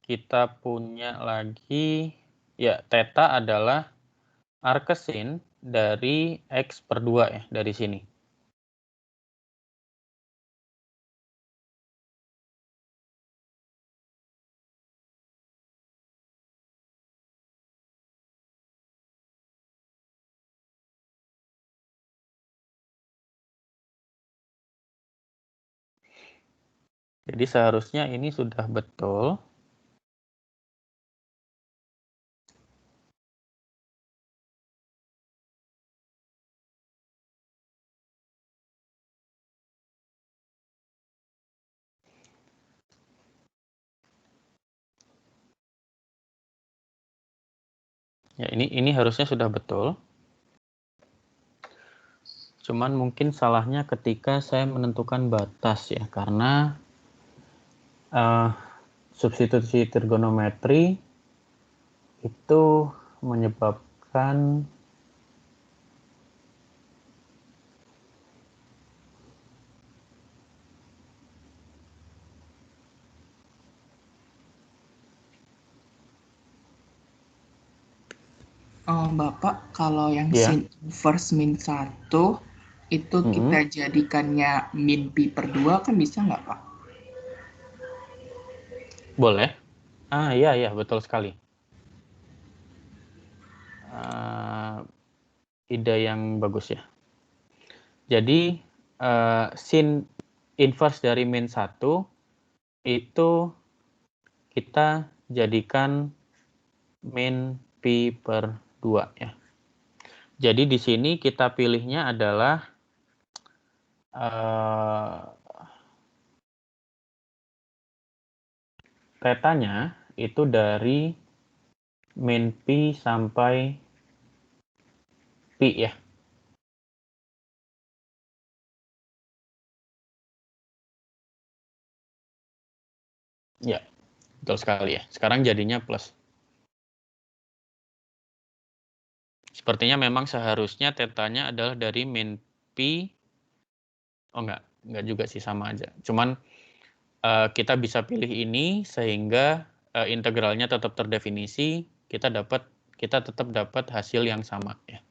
kita punya lagi, ya, theta adalah arcsin dari X per 2 ya, dari sini. Jadi seharusnya ini sudah betul. Ya, ini harusnya sudah betul. Cuman mungkin salahnya ketika saya menentukan batas ya, karena substitusi trigonometri itu menyebabkan Bapak, kalau yang ya. sin inverse min 1 itu kita jadikannya min pi per 2 kan bisa nggak Pak? Boleh. Iya, betul sekali. Ide yang bagus ya. Jadi sin inverse dari min 1 itu kita jadikan min pi per 2 ya. Jadi di sini kita pilihnya adalah tetanya itu dari min pi sampai pi ya. Ya, betul sekali ya. Sekarang jadinya plus. Sepertinya memang seharusnya tetanya adalah dari min pi. Oh enggak juga sih, sama aja. Cuman kita bisa pilih ini sehingga integralnya tetap terdefinisi, kita tetap dapat hasil yang sama ya.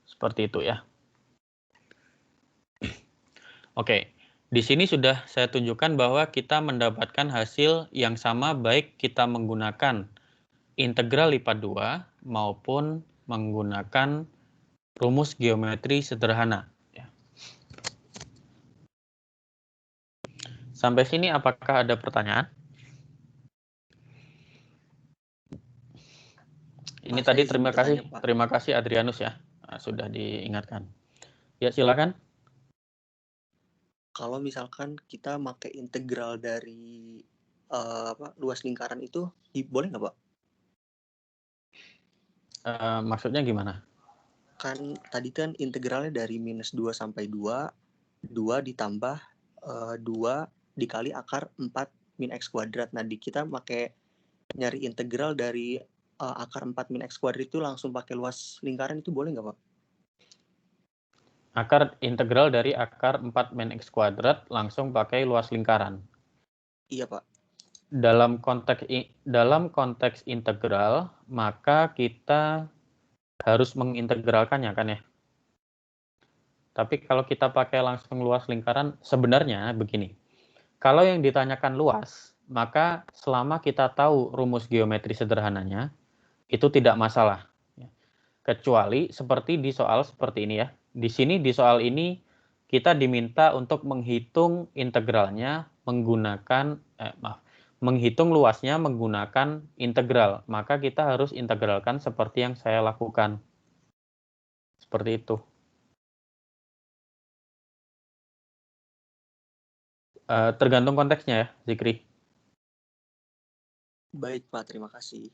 Seperti itu ya. Oke, di sini sudah saya tunjukkan bahwa kita mendapatkan hasil yang sama baik kita menggunakan integral lipat 2 maupun menggunakan rumus geometri sederhana. Ya. Sampai sini apakah ada pertanyaan? Ini Pak, tadi saya izin bertanya, Pak. terima kasih Adrianus ya, sudah diingatkan. Ya silakan. Kalau misalkan kita pakai integral dari luas lingkaran itu, boleh nggak Pak? Maksudnya gimana? kan tadi kan integralnya dari minus 2 sampai 2, 2 ditambah 2 dikali akar 4 min X kuadrat. Nah, kita pakai nyari integral dari akar 4 min X kuadrat itu langsung pakai luas lingkaran itu boleh nggak, Pak? Akar integral dari akar 4 min X kuadrat langsung pakai luas lingkaran. Iya, Pak. Dalam konteks integral, maka kita harus mengintegralkannya kan ya. Tapi kalau kita pakai langsung luas lingkaran, sebenarnya begini. Kalau yang ditanyakan luas, maka selama kita tahu rumus geometri sederhananya, itu tidak masalah. Kecuali seperti di soal seperti ini ya. Di sini di soal ini kita diminta untuk menghitung integralnya menggunakan menghitung luasnya menggunakan integral. Maka kita harus integralkan seperti yang saya lakukan. Seperti itu. Tergantung konteksnya ya, Zikri. Baik, Pak. Terima kasih.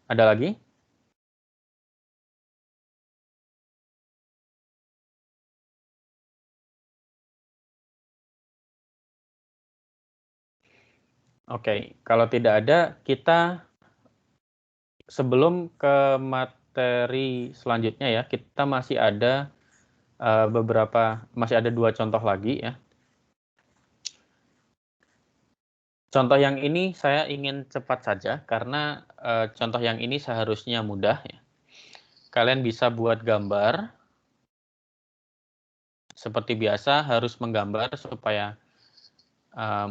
Ada lagi? Oke, kalau tidak ada, kita sebelum ke materi selanjutnya ya, kita masih ada masih ada 2 contoh lagi ya. Contoh yang ini saya ingin cepat saja, karena contoh yang ini seharusnya mudah ya. Kalian bisa buat gambar. Seperti biasa, harus menggambar supaya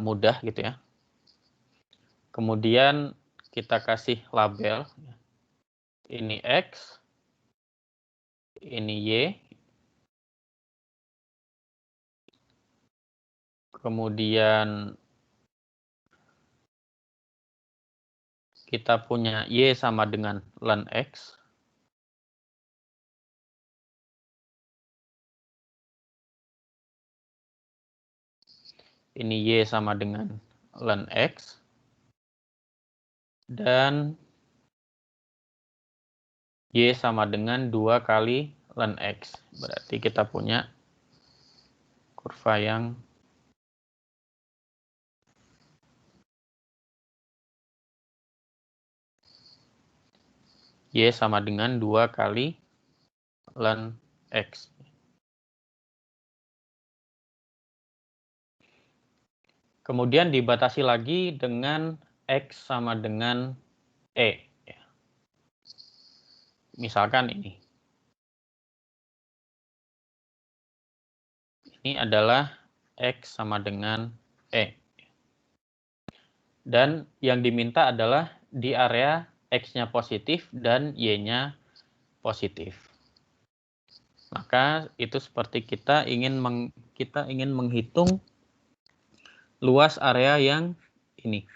mudah gitu ya. Kemudian kita kasih label. Ini X, ini Y. Kemudian kita punya Y sama dengan ln X. Ini Y sama dengan ln X. Dan Y sama dengan 2 kali ln X. Berarti kita punya kurva yang Y sama dengan 2 kali ln X. Kemudian dibatasi lagi dengan X sama dengan E. Misalkan ini. Ini adalah X sama dengan E. Dan yang diminta adalah di area X-nya positif dan Y-nya positif. Maka itu seperti kita ingin menghitung luas area yang ini.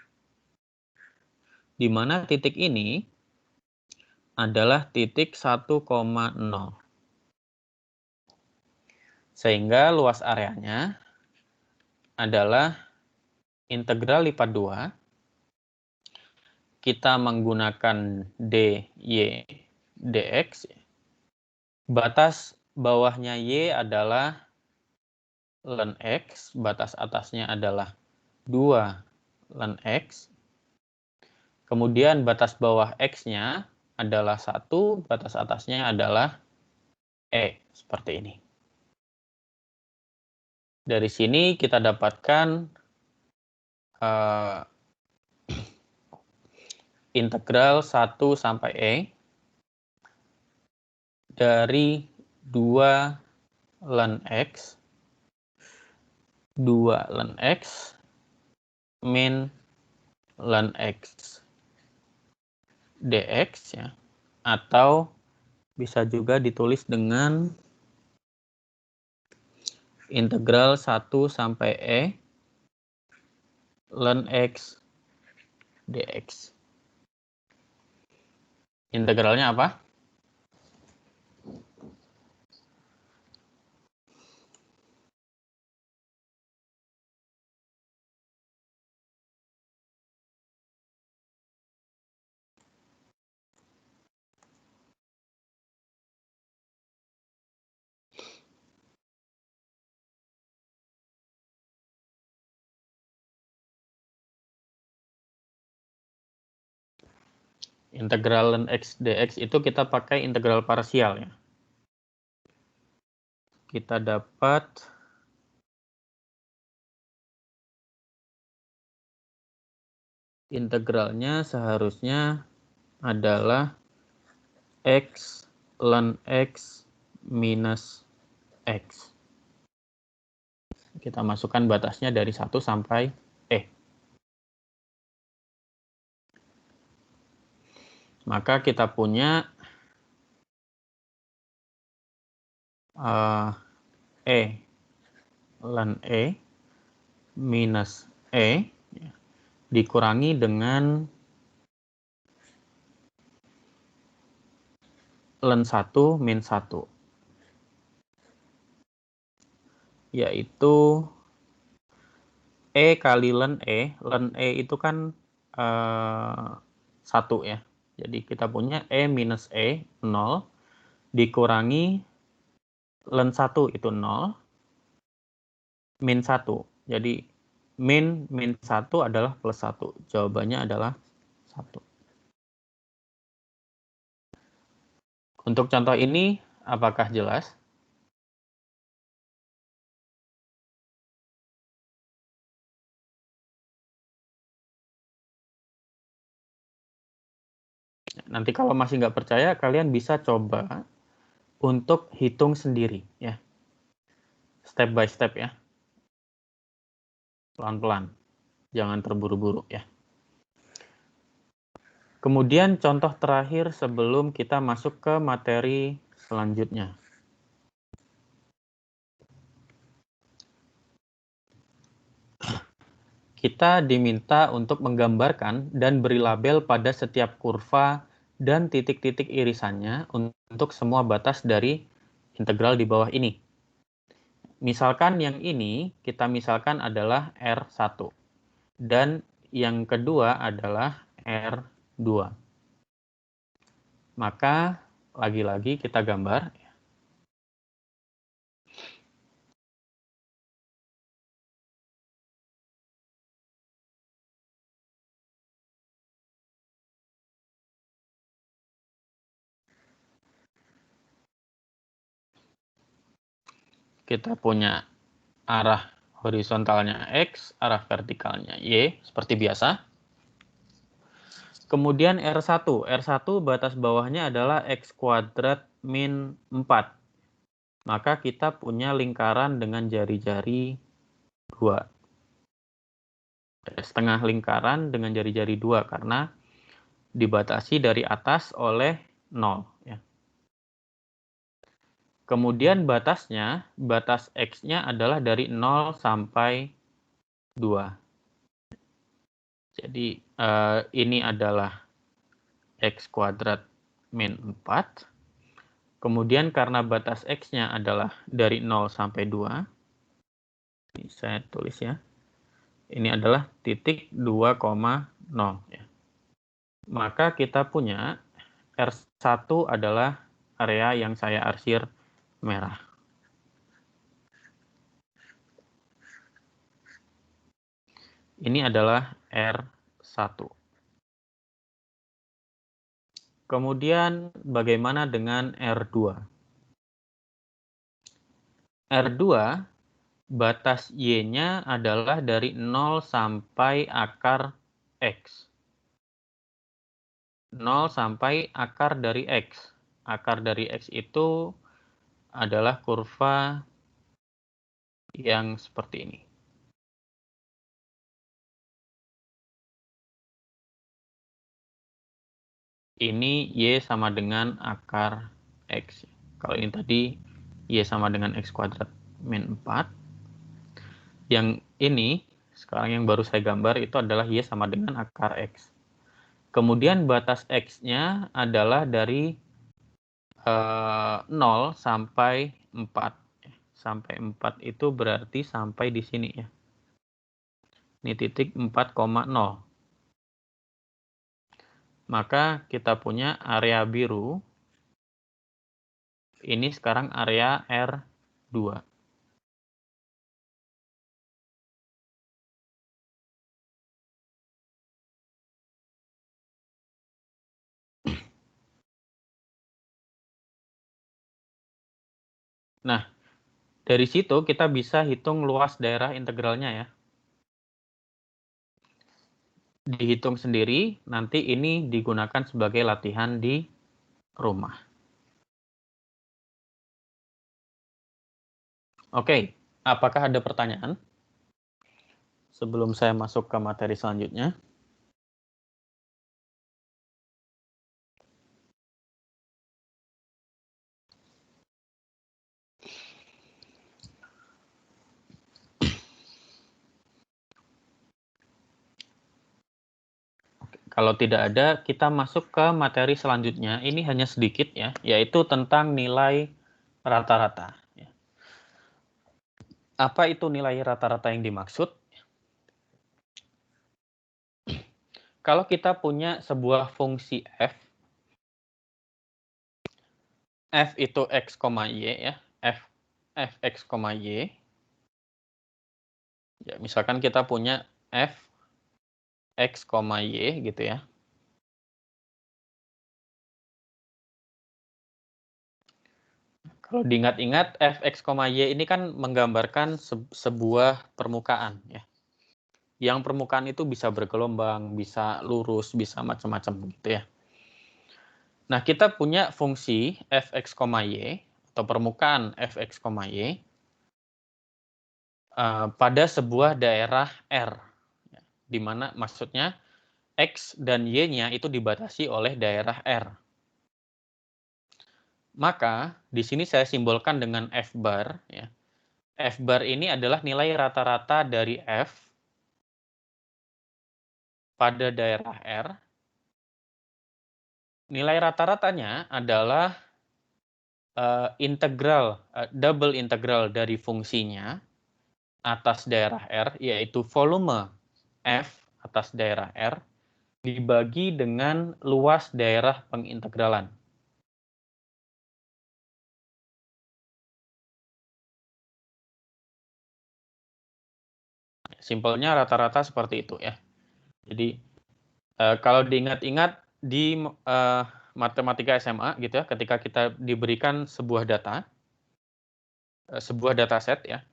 Di mana titik ini adalah titik 1,0. Sehingga luas areanya adalah integral lipat 2. Kita menggunakan dy dx. Batas bawahnya y adalah ln x, batas atasnya adalah 2 ln x. Kemudian batas bawah x-nya adalah 1, batas atasnya adalah e, seperti ini. Dari sini kita dapatkan integral 1 sampai e dari 2 ln x, 2 ln x min ln x dx ya, atau bisa juga ditulis dengan integral 1 sampai e ln x dx. Integralnya apa? Integral ln x dx itu kita pakai integral parsial ya. Kita dapat integralnya seharusnya adalah x ln x minus x. Kita masukkan batasnya dari 1 sampai E. Maka kita punya E ln E minus E dikurangi dengan ln 1 min 1. Yaitu E kali ln E itu kan 1 ya. Jadi kita punya E minus E, 0, dikurangi ln 1 itu 0, min 1. Jadi min 1 adalah plus 1. Jawabannya adalah 1. Untuk contoh ini, apakah jelas? Nanti kalau masih nggak percaya, kalian bisa coba untuk hitung sendiri ya. Step by step ya. Pelan-pelan. Jangan terburu-buru ya. Kemudian contoh terakhir sebelum kita masuk ke materi selanjutnya. Kita diminta untuk menggambarkan dan beri label pada setiap kurva dan titik-titik irisannya untuk semua batas dari integral di bawah ini. Misalkan yang ini kita misalkan adalah R1 dan yang kedua adalah R2. Maka lagi-lagi kita gambar. Kita punya arah horizontalnya X, arah vertikalnya Y, seperti biasa. Kemudian R1. R1 batas bawahnya adalah X kuadrat min 4. Maka kita punya lingkaran dengan jari-jari 2. Setengah lingkaran dengan jari-jari 2 karena dibatasi dari atas oleh 0. Ya. Kemudian batasnya, batas X-nya adalah dari 0 sampai 2. Jadi ini adalah X kuadrat min 4. Kemudian karena batas X-nya adalah dari 0 sampai 2. Ini saya tulis ya. Ini adalah titik 2,0. Ya. Maka kita punya R1 adalah area yang saya arsir merah. Ini adalah R1. Kemudian bagaimana dengan R2? R2 batas Y-nya adalah dari 0 sampai akar X. 0 sampai akar dari X. Akar dari X itu adalah kurva yang seperti ini. Ini Y sama dengan akar X. Kalau ini tadi Y sama dengan X kuadrat min 4. Yang ini, sekarang yang baru saya gambar itu adalah Y sama dengan akar X. Kemudian batas X-nya adalah dari 0 sampai 4. Sampai 4 itu berarti sampai di sini ya. Ini titik 4,0. Maka kita punya area biru. Ini sekarang area R2. Nah, dari situ kita bisa hitung luas daerah integralnya ya. Dihitung sendiri, nanti ini digunakan sebagai latihan di rumah. Oke, apakah ada pertanyaan? Sebelum saya masuk ke materi selanjutnya. Kalau tidak ada, kita masuk ke materi selanjutnya. Ini hanya sedikit ya, yaitu tentang nilai rata-rata. Apa itu nilai rata-rata yang dimaksud? Kalau kita punya sebuah fungsi f itu x, y ya, f x, y. Ya, misalkan kita punya f x, y gitu ya. Kalau diingat-ingat, f x, y ini kan menggambarkan sebuah permukaan ya. Yang permukaan itu bisa bergelombang, bisa lurus, bisa macam-macam gitu ya. Nah, kita punya fungsi f x, y atau permukaan f x, y pada sebuah daerah R, di mana maksudnya X dan Y-nya itu dibatasi oleh daerah R. Maka di sini saya simbolkan dengan F bar. Ya. F bar ini adalah nilai rata-rata dari F pada daerah R. Nilai rata-ratanya adalah double integral dari fungsinya atas daerah R, yaitu volume F atas daerah R, dibagi dengan luas daerah pengintegralan. Simpelnya rata-rata seperti itu ya. Jadi kalau diingat-ingat di matematika SMA gitu ya, ketika kita diberikan sebuah dataset ya,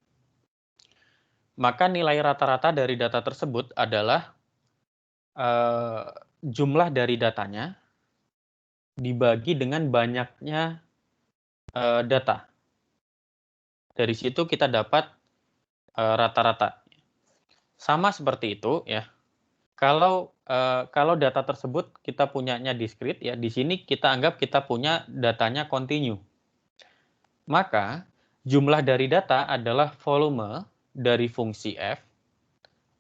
maka nilai rata-rata dari data tersebut adalah jumlah dari datanya dibagi dengan banyaknya data. Dari situ kita dapat rata-rata. Sama seperti itu ya. Kalau data tersebut kita punyanya diskrit ya, di sini kita anggap kita punya datanya kontinu. Maka jumlah dari data adalah volume dari fungsi f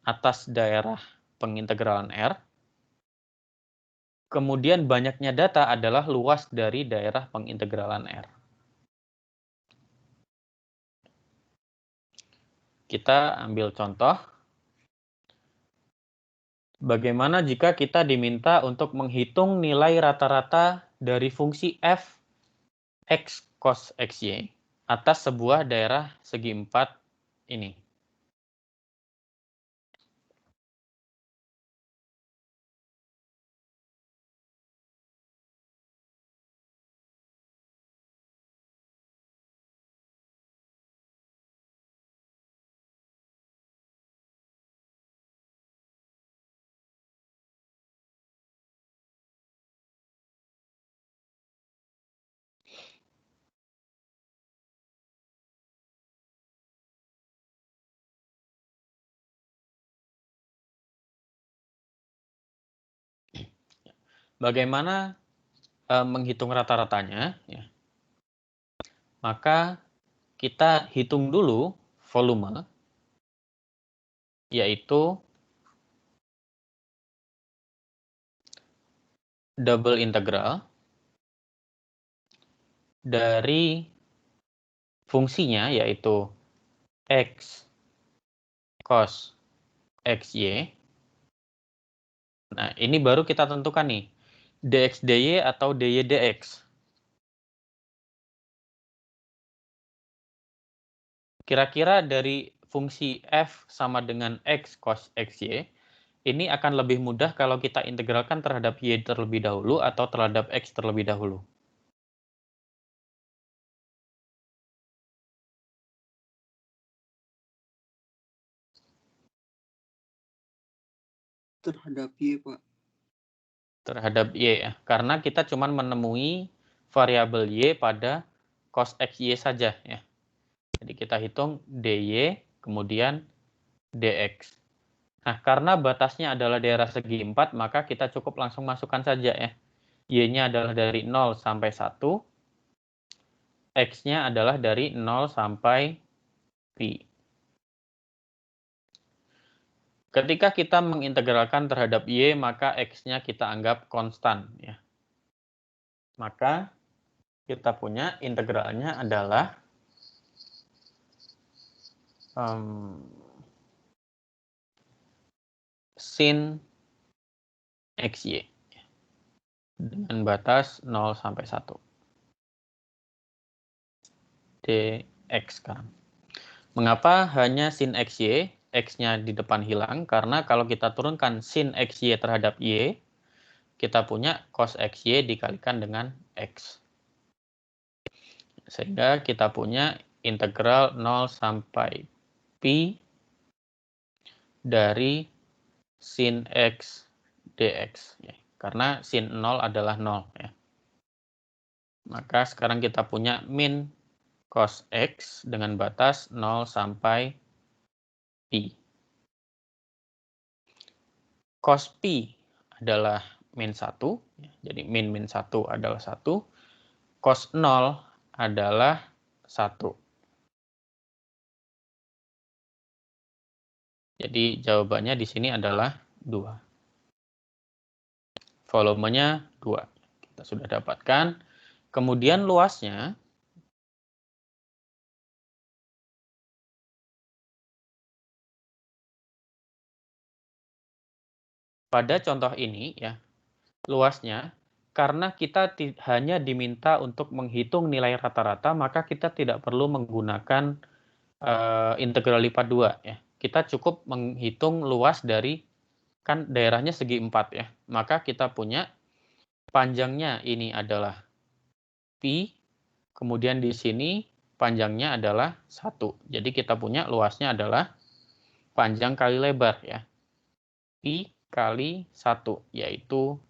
atas daerah pengintegralan R. Kemudian banyaknya data adalah luas dari daerah pengintegralan R. Kita ambil contoh. Bagaimana jika kita diminta untuk menghitung nilai rata-rata dari fungsi f x cos xy atas sebuah daerah segi 4 ini. Bagaimana menghitung rata-ratanya? Ya. Maka kita hitung dulu volume, yaitu double integral dari fungsinya, yaitu x cos xy. Nah, ini baru kita tentukan nih, dx dy atau dy dx. Kira-kira dari fungsi f sama dengan x cos xy, ini akan lebih mudah kalau kita integralkan terhadap y terlebih dahulu atau terhadap x terlebih dahulu. Terhadap Y, Pak. Terhadap Y ya. Karena kita cuma menemui variabel Y pada cos XY saja ya. Jadi kita hitung DY kemudian DX. Nah, karena batasnya adalah daerah segi 4, maka kita cukup langsung masukkan saja ya. Y-nya adalah dari 0 sampai 1. X-nya adalah dari 0 sampai Pi. Ketika kita mengintegralkan terhadap Y, maka X-nya kita anggap konstan ya. Maka kita punya integralnya adalah sin XY dengan batas 0 sampai 1. dx sekarang. Mengapa hanya sin XY? X-nya di depan hilang, karena kalau kita turunkan sin XY terhadap Y, kita punya cos XY dikalikan dengan X. Sehingga kita punya integral 0 sampai Pi dari sin X dx. Ya. Karena sin 0 adalah 0. Ya. Maka sekarang kita punya min cos X dengan batas 0 sampai Pi. Cos Pi adalah min 1. Jadi min 1 adalah 1. Cos 0 adalah 1. Jadi jawabannya di sini adalah 2. Volumenya 2. Kita sudah dapatkan. Kemudian luasnya pada contoh ini ya, luasnya karena kita hanya diminta untuk menghitung nilai rata-rata, maka kita tidak perlu menggunakan integral lipat 2 ya. Kita cukup menghitung luas dari, kan daerahnya segi 4 ya. Maka kita punya panjangnya ini adalah Pi, kemudian di sini panjangnya adalah 1. Jadi kita punya luasnya adalah panjang kali lebar ya. Pi kali 1, yaitu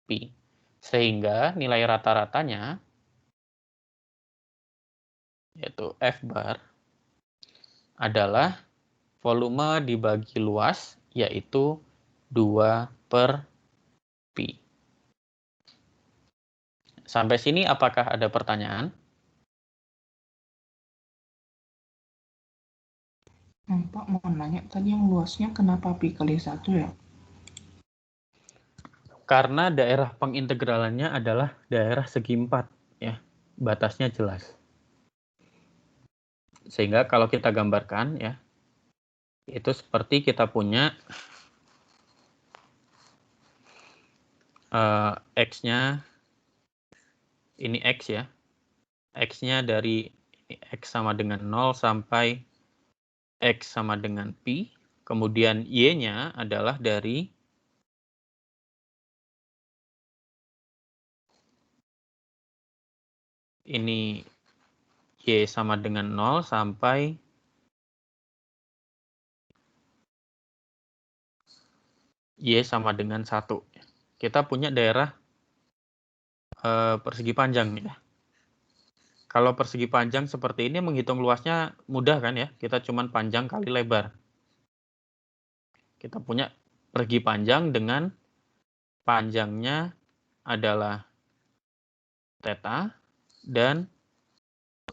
Pi. Sehingga nilai rata-ratanya, yaitu F bar, adalah volume dibagi luas, yaitu 2 per Pi. Sampai sini apakah ada pertanyaan? Pak mau nanya tadi yang luasnya kenapa Pi kali 1 ya? Karena daerah pengintegralannya adalah daerah segi 4 ya. Batasnya jelas. Sehingga kalau kita gambarkan ya, itu seperti kita punya X-nya, ini X ya. X-nya dari X sama dengan 0 sampai X sama dengan Pi. Kemudian Y-nya adalah dari ini Y sama dengan 0 sampai Y sama dengan 1. Kita punya daerah persegi panjang ya. Kalau persegi panjang seperti ini menghitung luasnya mudah kan ya. Kita cuma panjang kali lebar. Kita punya persegi panjang dengan panjangnya adalah theta dan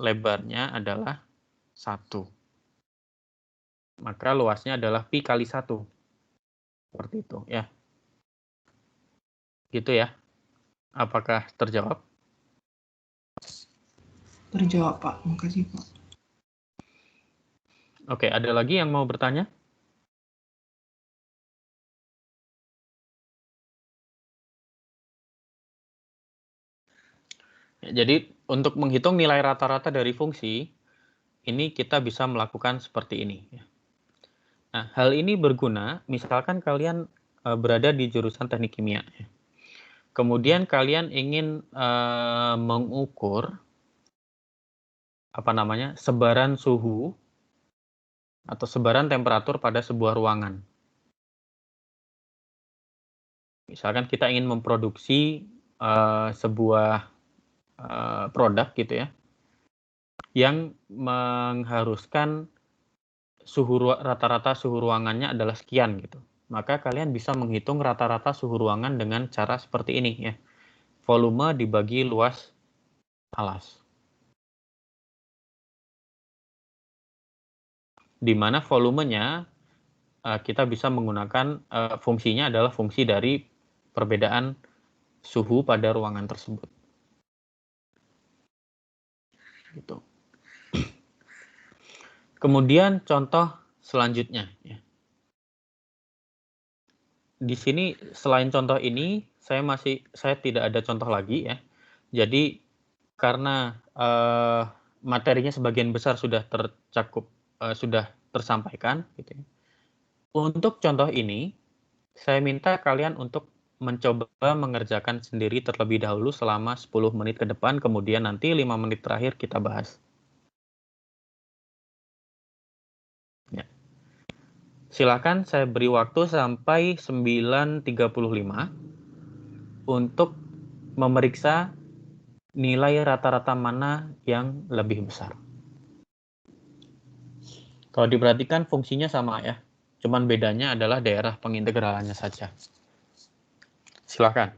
lebarnya adalah 1. Maka luasnya adalah Pi kali 1. Seperti itu ya. Gitu ya. Apakah terjawab? Terjawab Pak, makasih Pak. Oke, ada lagi yang mau bertanya? Ya, jadi untuk menghitung nilai rata-rata dari fungsi, ini kita bisa melakukan seperti ini. Nah, hal ini berguna misalkan kalian berada di jurusan teknik kimia. Kemudian kalian ingin mengukur sebaran suhu atau sebaran temperatur pada sebuah ruangan. Misalkan kita ingin memproduksi sebuah produk gitu ya, yang mengharuskan rata-rata suhu ruangannya adalah sekian gitu. Maka kalian bisa menghitung rata-rata suhu ruangan dengan cara seperti ini ya. Volume dibagi luas alas. Di mana volumenya kita bisa menggunakan fungsinya adalah fungsi dari perbedaan suhu pada ruangan tersebut. Gitu. Kemudian contoh selanjutnya ya. Di sini selain contoh ini saya tidak ada contoh lagi ya. Jadi karena materinya sebagian besar sudah tercakup, sudah tersampaikan gitu ya. Untuk contoh ini saya minta kalian untuk mencoba mengerjakan sendiri terlebih dahulu selama 10 menit ke depan, kemudian nanti 5 menit terakhir kita bahas. Ya. Silakan saya beri waktu sampai 9.35 untuk memeriksa nilai rata-rata mana yang lebih besar. Kalau diperhatikan fungsinya sama ya, cuman bedanya adalah daerah pengintegralannya saja. Silakan.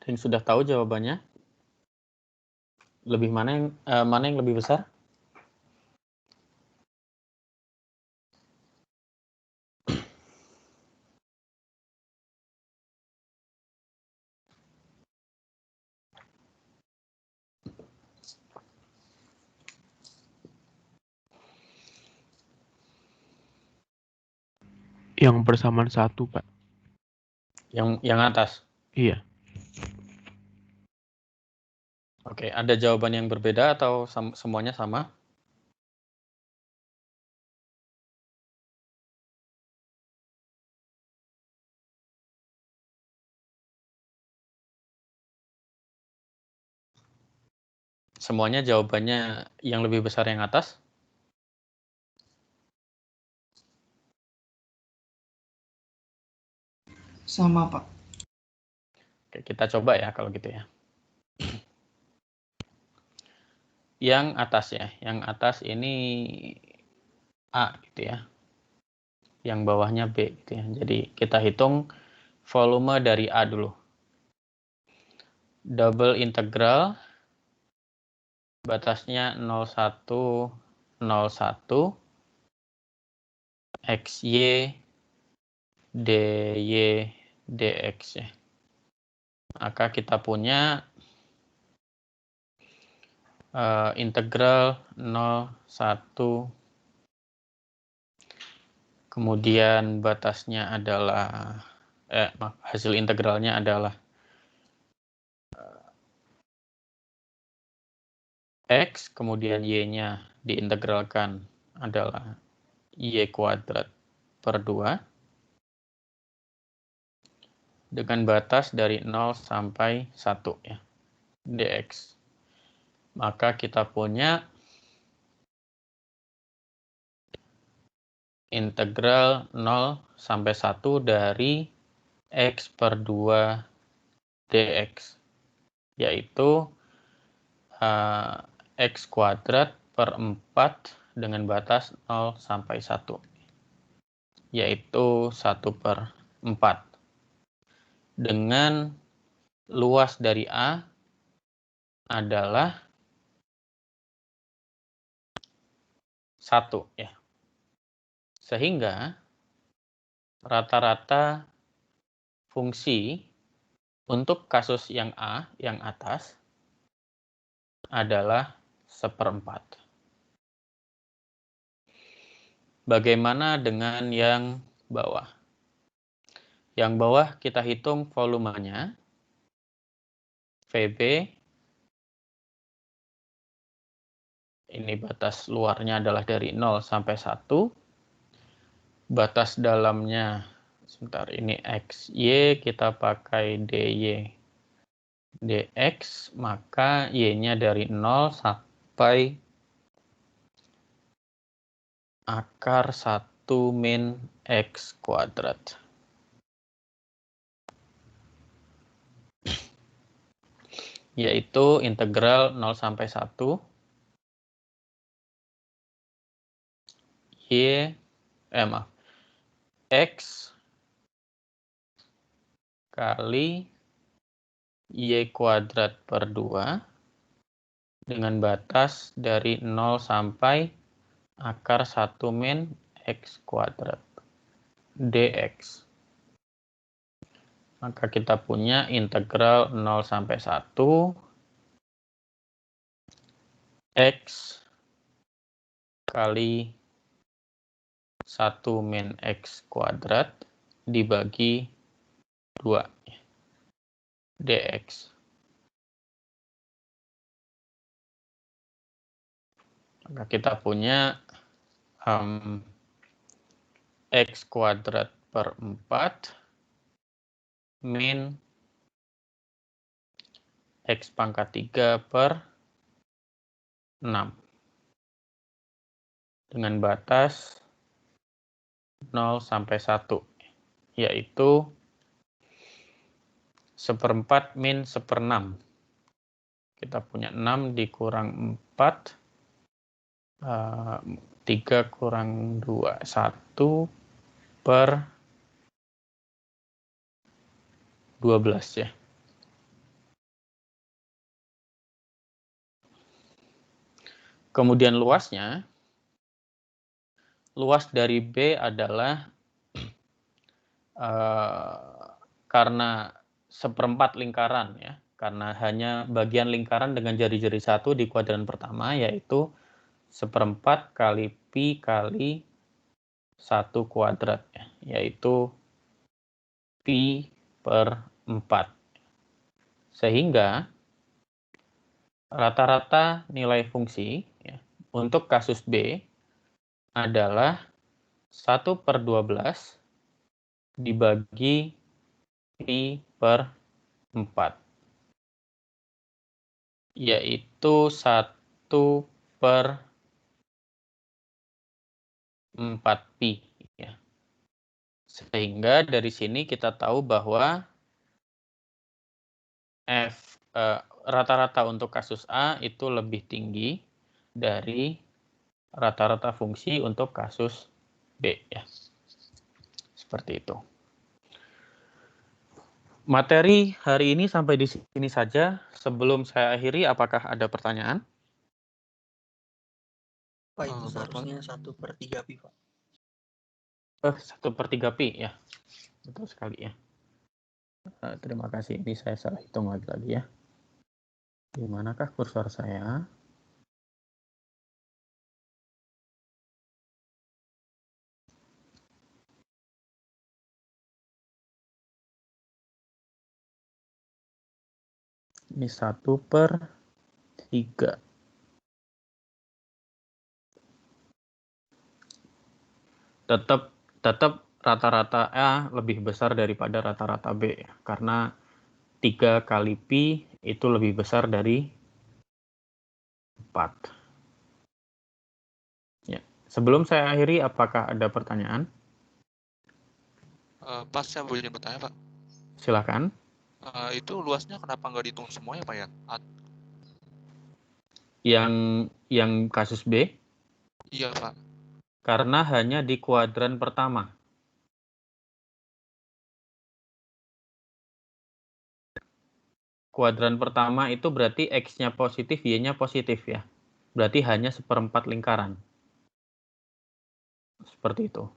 yang sudah tahu jawabannya? Mana yang lebih besar? Yang persamaan 1, Pak. Yang atas? Iya. Oke, ada jawaban yang berbeda atau semuanya sama? Semuanya jawabannya yang lebih besar yang atas? Sama, Pak. Oke, kita coba ya kalau gitu ya. Yang atas ya, yang atas ini A gitu ya. Yang bawahnya B gitu ya. Jadi kita hitung volume dari A dulu. Double integral batasnya 01 01 XY DY DX ya. Maka kita punya integral 01, kemudian batasnya adalah hasil integralnya adalah X, kemudian Y-nya diintegralkan adalah Y kuadrat per 2 dengan batas dari 0 sampai 1 ya, dx. Maka kita punya integral 0 sampai 1 dari X per 2 dx, yaitu X kuadrat per 4 dengan batas 0 sampai 1, yaitu 1 per 4. Dengan luas dari A adalah 1 ya. Sehingga rata-rata fungsi untuk kasus yang A, yang atas, adalah 1/4. Bagaimana dengan yang bawah? Yang bawah kita hitung volumenya, VB, ini batas luarnya adalah dari 0 sampai 1, batas dalamnya, sebentar, ini XY, kita pakai DY dx, maka Y-nya dari 0 sampai akar 1 min X kuadrat. Yaitu integral 0 sampai 1 X kali Y kuadrat per 2 dengan batas dari 0 sampai akar 1 min X kuadrat dx. Maka kita punya integral 0 sampai 1 X kali 1 min X kuadrat dibagi 2 dx. Maka kita punya X kuadrat per 4 min X pangkat 3 per 6 dengan batas 0 sampai 1, yaitu 1/4 min 1/6. Kita punya 6 dikurang 4, 3 kurang 2, 1 per 12 ya. Kemudian luasnya, luas dari B adalah karena seperempat lingkaran ya, karena hanya bagian lingkaran dengan jari-jari 1 di kuadran pertama, yaitu seperempat kali pi kali 1 kuadrat ya, yaitu pi per 4. Sehingga rata-rata nilai fungsi ya, untuk kasus B adalah 1/12 dibagi pi per 4, yaitu 1/4 pi ya. Sehingga dari sini kita tahu bahwa rata-rata untuk kasus A itu lebih tinggi dari rata-rata fungsi untuk kasus B ya. Seperti itu. Materi hari ini sampai di sini saja. Sebelum saya akhiri, apakah ada pertanyaan? Pak, itu seharusnya 1/3 pi, Pak. 1/3 pi ya. Betul sekali ya. Terima kasih. Ini saya salah hitung lagi ya. Di manakah kursor saya? Ini 1/3. Tetap rata-rata A lebih besar daripada rata-rata B karena 3 kali pi itu lebih besar dari 4. Ya. Sebelum saya akhiri, apakah ada pertanyaan? Pas saya boleh bertanya, Pak. Silakan. Itu luasnya kenapa nggak dihitung semuanya, Pak ya? Yang kasus B? Iya, Pak. Karena hanya di kuadran pertama. Kuadran pertama itu berarti X-nya positif, Y-nya positif ya. Berarti hanya seperempat lingkaran. Seperti itu.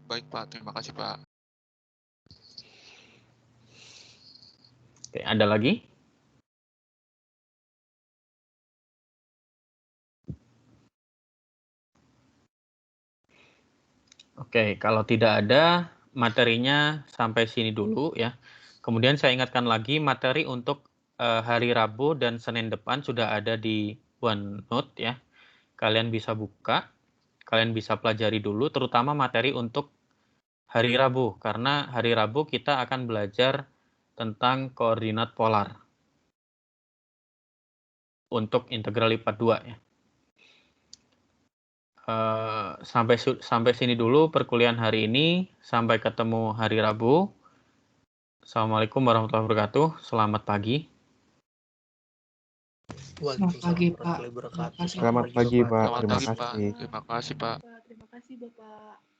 Baik, Pak. Terima kasih, Pak. Oke, ada lagi? Oke, kalau tidak ada, materinya sampai sini dulu ya. Kemudian saya ingatkan lagi, materi untuk hari Rabu dan Senin depan sudah ada di OneNote ya. Kalian bisa buka, kalian bisa pelajari dulu, terutama materi untuk hari Rabu, karena hari Rabu kita akan belajar tentang koordinat polar untuk integral lipat 2 ya. Sampai sini dulu perkuliahan hari ini. Sampai ketemu hari Rabu. Assalamualaikum warahmatullahi wabarakatuh. Selamat pagi. Selamat pagi, Pak. Terima kasih. Selamat pagi, Pak. Selamat Terima pagi, Pak. kasih. Terima kasih, Pak. Terima kasih, Bapak.